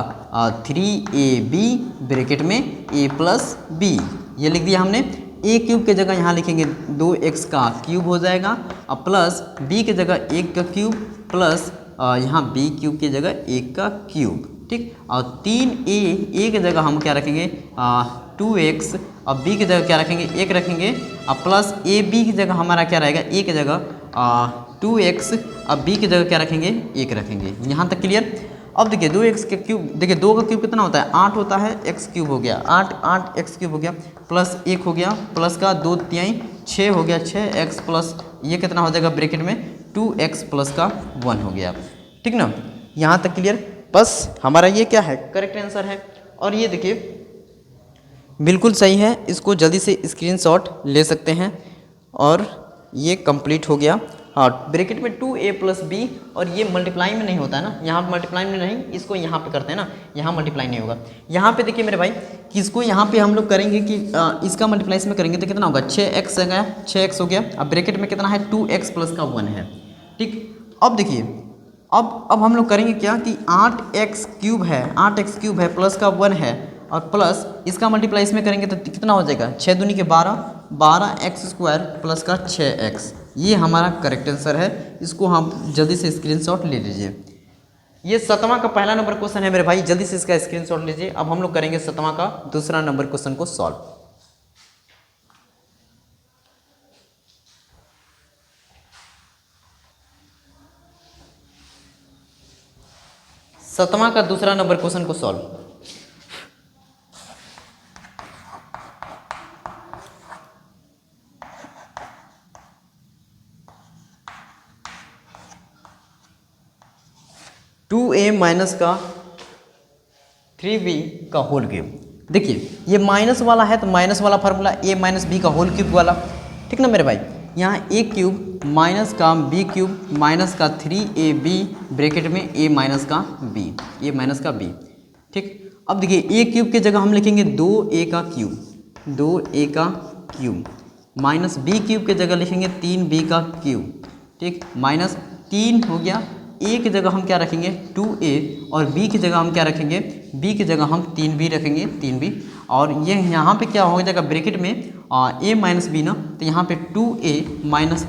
3ab ब्रैकेट में ए प्लस बी, ये लिख दिया हमने। ए क्यूब के जगह यहाँ लिखेंगे 2x का क्यूब हो जाएगा, और प्लस बी के जगह 1 का क्यूब प्लस यहाँ बी क्यूब की जगह 1 का क्यूब, ठीक, और 3a की जगह हम क्या रखेंगे 2x, और b की जगह क्या रखेंगे 1 रखेंगे, और प्लस ए बी की जगह हमारा क्या रहेगा a की जगह 2x, और b की जगह क्या रखेंगे 1 रखेंगे। यहाँ तक क्लियर। अब देखिए 2x के क्यूब, देखिए 2 का क्यूब कितना होता है 8 होता है, x क्यूब हो गया 8 x क्यूब हो गया, प्लस 1 हो गया, प्लस का 2 तिहाई 6 हो गया 6x प्लस ये कितना हो जाएगा ब्रैकेट में 2x प्लस का 1 हो गया, ठीक ना। यहाँ तक क्लियर, बस हमारा ये क्या है करेक्ट आंसर है। और ये देखिए बिल्कुल सही है, इसको जल्दी से स्क्रीनशॉट ले सकते हैं, और ये कंप्लीट हो गया। हाँ, ब्रैकेट में 2a प्लस बी, और ये मल्टीप्लाई में नहीं होता है ना, यहाँ मल्टीप्लाई में नहीं, इसको यहाँ पे करते हैं ना, यहाँ मल्टीप्लाई नहीं होगा। यहाँ पे देखिए मेरे भाई कि इसको यहाँ पे हम लोग करेंगे कि इसका मल्टीप्लाई इसमें करेंगे तो कितना होगा 6x हो गया, 6x हो गया, अब ब्रैकेट में कितना है 2x प्लस का 1 है, ठीक। अब देखिए अब हम लोग करेंगे क्या कि 8x क्यूब है, 8x क्यूब है प्लस का 1 है, और प्लस इसका मल्टीप्लाई इसमें करेंगे तो कितना हो जाएगा 6 दूनी के 12x स्क्वायर प्लस का 6x, ये हमारा करेक्ट आंसर है। इसको हम जल्दी से स्क्रीनशॉट ले लीजिए। ये 7वां का पहला नंबर क्वेश्चन है मेरे भाई, जल्दी से इसका स्क्रीनशॉट लीजिए। अब हम लोग करेंगे 7वां का दूसरा नंबर क्वेश्चन को सॉल्व। सतवां का दूसरा नंबर क्वेश्चन को सॉल्व। टू ए माइनस का 3b का होल क्यूब। देखिए ये माइनस वाला है तो माइनस वाला फार्मूला ए माइनस बी का होल क्यूब वाला, ठीक ना मेरे भाई। यहाँ ए क्यूब माइनस का बी क्यूब माइनस का 3ab ब्रैकेट में ए माइनस का बी, ठीक। अब देखिए ए क्यूब की जगह हम लिखेंगे 2a का क्यूब माइनस बी क्यूब की जगह लिखेंगे 3b का क्यूब, ठीक, माइनस 3 हो गया। ए की जगह हम क्या रखेंगे 2a, और b की जगह हम क्या रखेंगे, b की जगह हम 3b रखेंगे 3b, और ये यहाँ पे क्या हो जाएगा ब्रैकेट में a माइनस बी ना, तो यहाँ पे 2a माइनस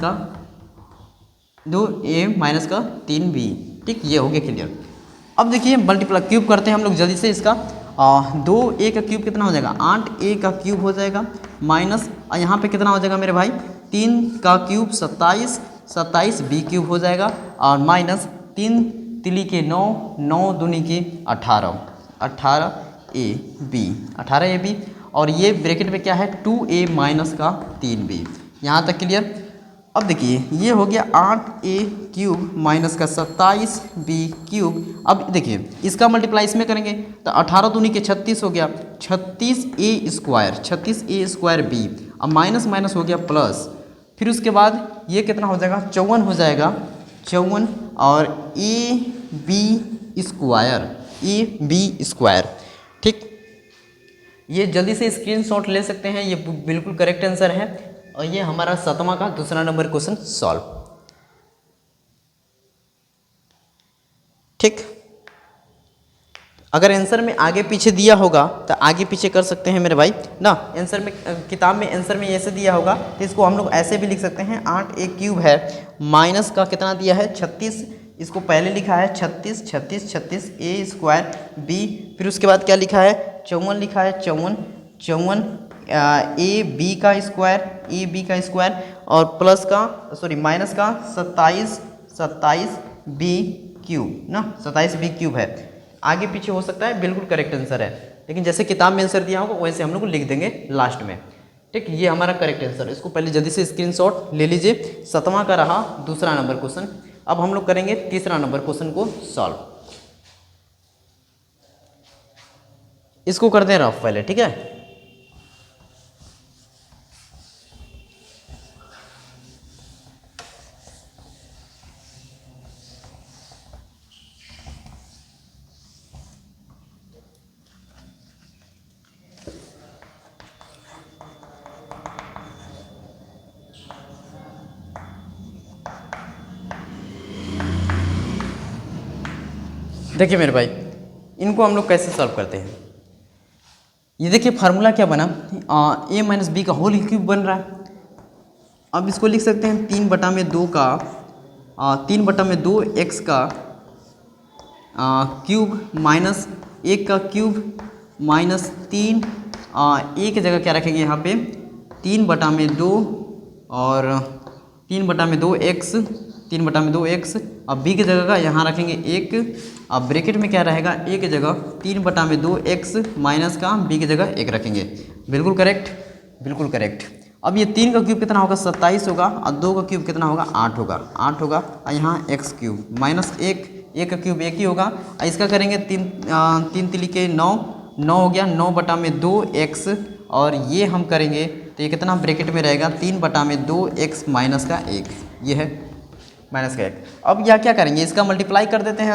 का 3b, ठीक, ये हो गया क्लियर। अब देखिए मल्टीप्लाई क्यूब करते हैं हम लोग जल्दी से इसका। 2a का क्यूब कितना हो जाएगा 8a का क्यूब हो जाएगा, माइनस यहाँ पे कितना हो जाएगा मेरे भाई 3 का क्यूब 27 b क्यूब हो जाएगा, और माइनस 3 तिली के 9 दूनी के 18ab, और ये ब्रैकेट में क्या है 2a माइनस का 3b। यहाँ तक क्लियर। अब देखिए ये हो गया 8a क्यूब माइनस का 27b क्यूब। अब देखिए इसका मल्टीप्लाई इसमें करेंगे तो 18 दूनी के 36 हो गया, 36a स्क्वायर b, अब माइनस माइनस हो गया प्लस, फिर उसके बाद ये कितना हो जाएगा 54 हो जाएगा 54, और a b square, A B square. ठीक, ये जल्दी से स्क्रीनशॉट ले सकते हैं, ये बिल्कुल करेक्ट आंसर है। और ये हमारा 7वां का दूसरा नंबर क्वेश्चन सॉल्व। ठीक, अगर आंसर में आगे पीछे दिया होगा तो आगे पीछे कर सकते हैं मेरे भाई ना। आंसर में किताब में आंसर में ऐसे दिया होगा तो इसको हम लोग ऐसे भी लिख सकते हैं, 8a क्यूब है माइनस का कितना दिया है 36, इसको पहले लिखा है 36 36 36 a स्क्वायर b, फिर उसके बाद क्या लिखा है 54 लिखा है 54 54 a b का स्क्वायर और प्लस का सॉरी माइनस का 27 b क्यूब ना, 27 b क्यूब है। आगे पीछे हो सकता है, बिल्कुल करेक्ट आंसर है, लेकिन जैसे किताब में आंसर दिया होगा वैसे हम लोग लिख देंगे लास्ट में। ठीक, ये हमारा करेक्ट आंसर, इसको पहले जल्दी से स्क्रीनशॉट ले लीजिए। 7वां का रहा दूसरा नंबर क्वेश्चन। अब हम लोग करेंगे तीसरा नंबर क्वेश्चन को सॉल्व। इसको करते हैं रफ पहले, ठीक है। देखिए मेरे भाई, इनको हम लोग कैसे सॉल्व करते हैं। ये देखिए फार्मूला क्या बना, a माइनस बी का होल क्यूब बन रहा है। अब इसको लिख सकते हैं 3/2 का 3/2 x का क्यूब माइनस 1 का क्यूब माइनस 3, a की जगह क्या रखेंगे यहाँ पे 3/2 और 3/2 x, अब b की जगह का यहाँ रखेंगे 1, अब ब्रैकेट में क्या रहेगा a की जगह 3/2 x माइनस का b की जगह 1 रखेंगे। बिल्कुल करेक्ट, बिल्कुल करेक्ट। अब ये 3 का क्यूब कितना होगा 27 होगा और 2 का क्यूब कितना होगा 8 होगा और यहाँ x क्यूब माइनस 1 का क्यूब 1 ही होगा। और इसका करेंगे 3 3 के 9 हो गया 9/2 x, और ये हम करेंगे तो ये कितना ब्रैकेट में रहेगा 3/2 x माइनस का 1, ये है माइनस का 1। अब यह क्या करेंगे, इसका मल्टीप्लाई कर देते हैं,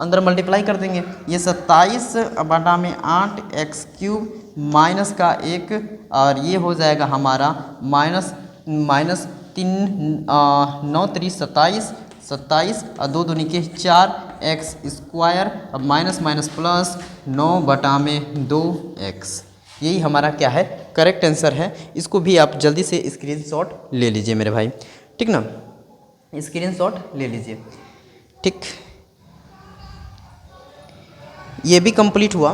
अंदर मल्टीप्लाई कर देंगे। ये 27/8 x क्यूब माइनस का 1, और ये हो जाएगा हमारा माइनस 3 9 3 27 और 2 दूनी के 4 x स्क्वायर, अब माइनस माइनस प्लस 9/2 x। यही हमारा क्या है करेक्ट आंसर है। इसको भी आप जल्दी से स्क्रीनशॉट ले लीजिए मेरे भाई, ठीक ना, स्क्रीनशॉट ले लीजिए। ठीक, ये भी कंप्लीट हुआ।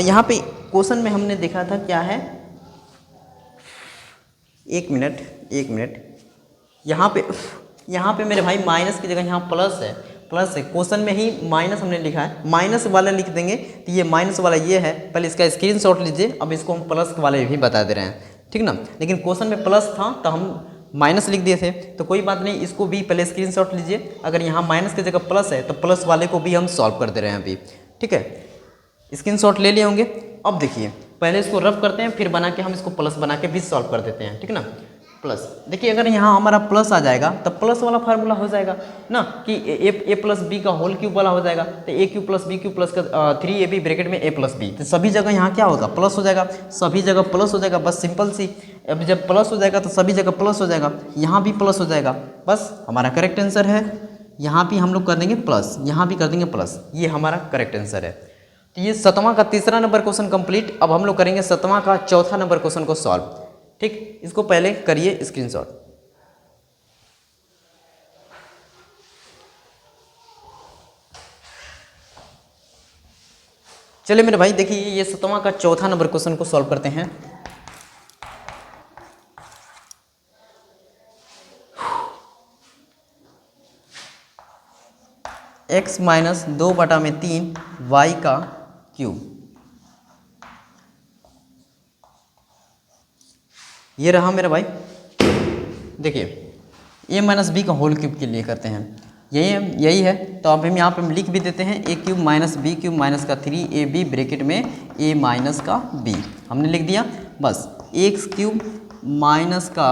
यहाँ पे क्वेश्चन में हमने देखा था क्या है, एक मिनट, यहाँ पे मेरे भाई माइनस की जगह यहाँ प्लस है। क्वेश्चन में ही माइनस हमने लिखा है, माइनस वाला लिख देंगे तो ये माइनस वाला ये है, पहले इसका स्क्रीनशॉट लीजिए। अब इसको हम प्लस वाले भी बता दे रहे हैं, ठीक ना, लेकिन क्वेश्चन में प्लस था तो हम माइनस लिख दिए थे, तो कोई बात नहीं, इसको भी पहले स्क्रीनशॉट लीजिए। अगर यहाँ माइनस की जगह प्लस है तो प्लस वाले को भी हम सॉल्व कर दे रहे हैं अभी, ठीक है। स्क्रीनशॉट ले लिए होंगे। अब देखिए पहले इसको रफ करते हैं, फिर बना के हम इसको प्लस बना के भी सॉल्व कर देते हैं, ठीक ना। प्लस देखिए, अगर यहाँ हमारा प्लस आ जाएगा तो प्लस वाला फार्मूला हो जाएगा ना कि ए प्लस बी का होल क्यूब वाला हो जाएगा, तो A cube plus B cube plus का 3ab ब्रैकेट में a प्लस बी, तो सभी जगह यहाँ क्या होगा प्लस हो जाएगा, सभी जगह प्लस हो जाएगा, बस सिंपल सी। अब जब प्लस हो जाएगा तो सभी जगह प्लस हो जाएगा, यहाँ भी प्लस हो जाएगा, बस हमारा करेक्ट आंसर है। यहाँ भी हम लोग कर देंगे प्लस, यहाँ भी कर देंगे प्लस, ये हमारा करेक्ट आंसर है। तो ये 7वां का तीसरा नंबर क्वेश्चन कंप्लीट। अब हम लोग करेंगे 7वां का चौथा नंबर क्वेश्चन को सॉल्व, ठीक। इसको पहले करिए स्क्रीनशॉट। चलिए मेरे भाई देखिए, ये 7वां का चौथा नंबर क्वेश्चन को सॉल्व करते हैं। x माइनस 2/3 y का क्यूब, ये रहा मेरा भाई। देखिए a माइनस बी का होल क्यूब के लिए करते हैं, यही है। तो अब हम यहाँ पे लिख भी देते हैं a cube minus B cube minus का 3ab ब्रैकेट में a माइनस का b, हमने लिख दिया। बस x क्यूब माइनस का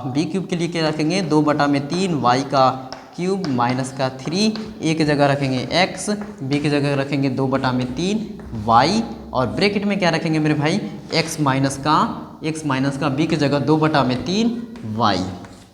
b क्यूब के लिए क्या रखेंगे 2/3 y का क्यूब माइनस का 3, ए की जगह रखेंगे x, बी की जगह रखेंगे 2/3 y, और ब्रैकेट में क्या रखेंगे मेरे भाई, x माइनस का बी की जगह 2/3 y।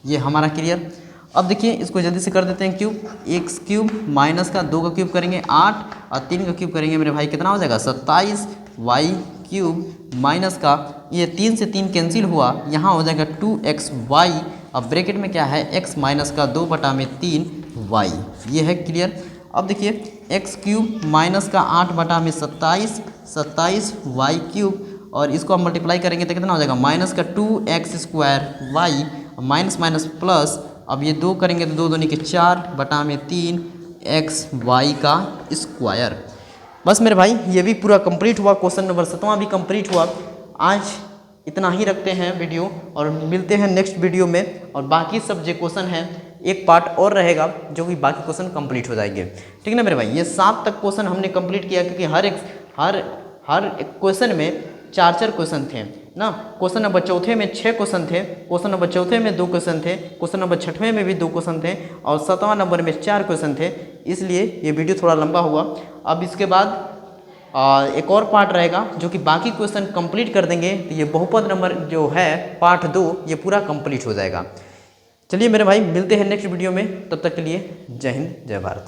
ये हमारा क्लियर। अब देखिए इसको जल्दी से कर देते हैं क्यूब, एक्स क्यूब माइनस का 2 का क्यूब करेंगे 8 और 3 का क्यूब करेंगे मेरे भाई कितना हो जाएगा 27, वाई क्यूब माइनस का ये 3 से 3 कैंसिल हुआ, यहाँ हो जाएगा 2xy, अब ब्रैकेट में क्या है x माइनस का 2/3 y। ये है क्लियर। अब देखिए एक्स क्यूब माइनस का 8/27 वाई क्यूब, और इसको हम मल्टीप्लाई करेंगे तो कितना हो जाएगा माइनस का 2x² Y minus minus plus, अब ये 2 करेंगे तो 2 दूनी के 4/3 एक्स वाई का स्क्वायर। बस मेरे भाई ये भी पूरा कंप्लीट हुआ, क्वेश्चन नंबर 7वां भी कंप्लीट हुआ। आज इतना ही रखते हैं वीडियो और मिलते हैं नेक्स्ट वीडियो में, और बाकी सब जो क्वेश्चन हैं एक पार्ट और रहेगा जो कि बाकी क्वेश्चन कंप्लीट हो जाएंगे, ठीक ना मेरे भाई। ये 7 तक क्वेश्चन हमने कंप्लीट किया क्योंकि हर एक क्वेश्चन में 4 क्वेश्चन थे ना। क्वेश्चन नंबर 4 में 6 क्वेश्चन थे, क्वेश्चन नंबर 4 में 2 क्वेश्चन थे, क्वेश्चन नंबर 6 में भी 2 क्वेश्चन थे, और 7वां नंबर में 4 क्वेश्चन थे, इसलिए ये वीडियो थोड़ा लंबा हुआ। अब इसके बाद एक और पार्ट रहेगा जो कि बाकी क्वेश्चन कंप्लीट कर देंगे, तो ये बहुपद नंबर जो है पार्ट 2 ये पूरा कंप्लीट हो जाएगा। चलिए मेरे भाई मिलते हैं नेक्स्ट वीडियो में, तब तक के लिए जय हिंद जय भारत।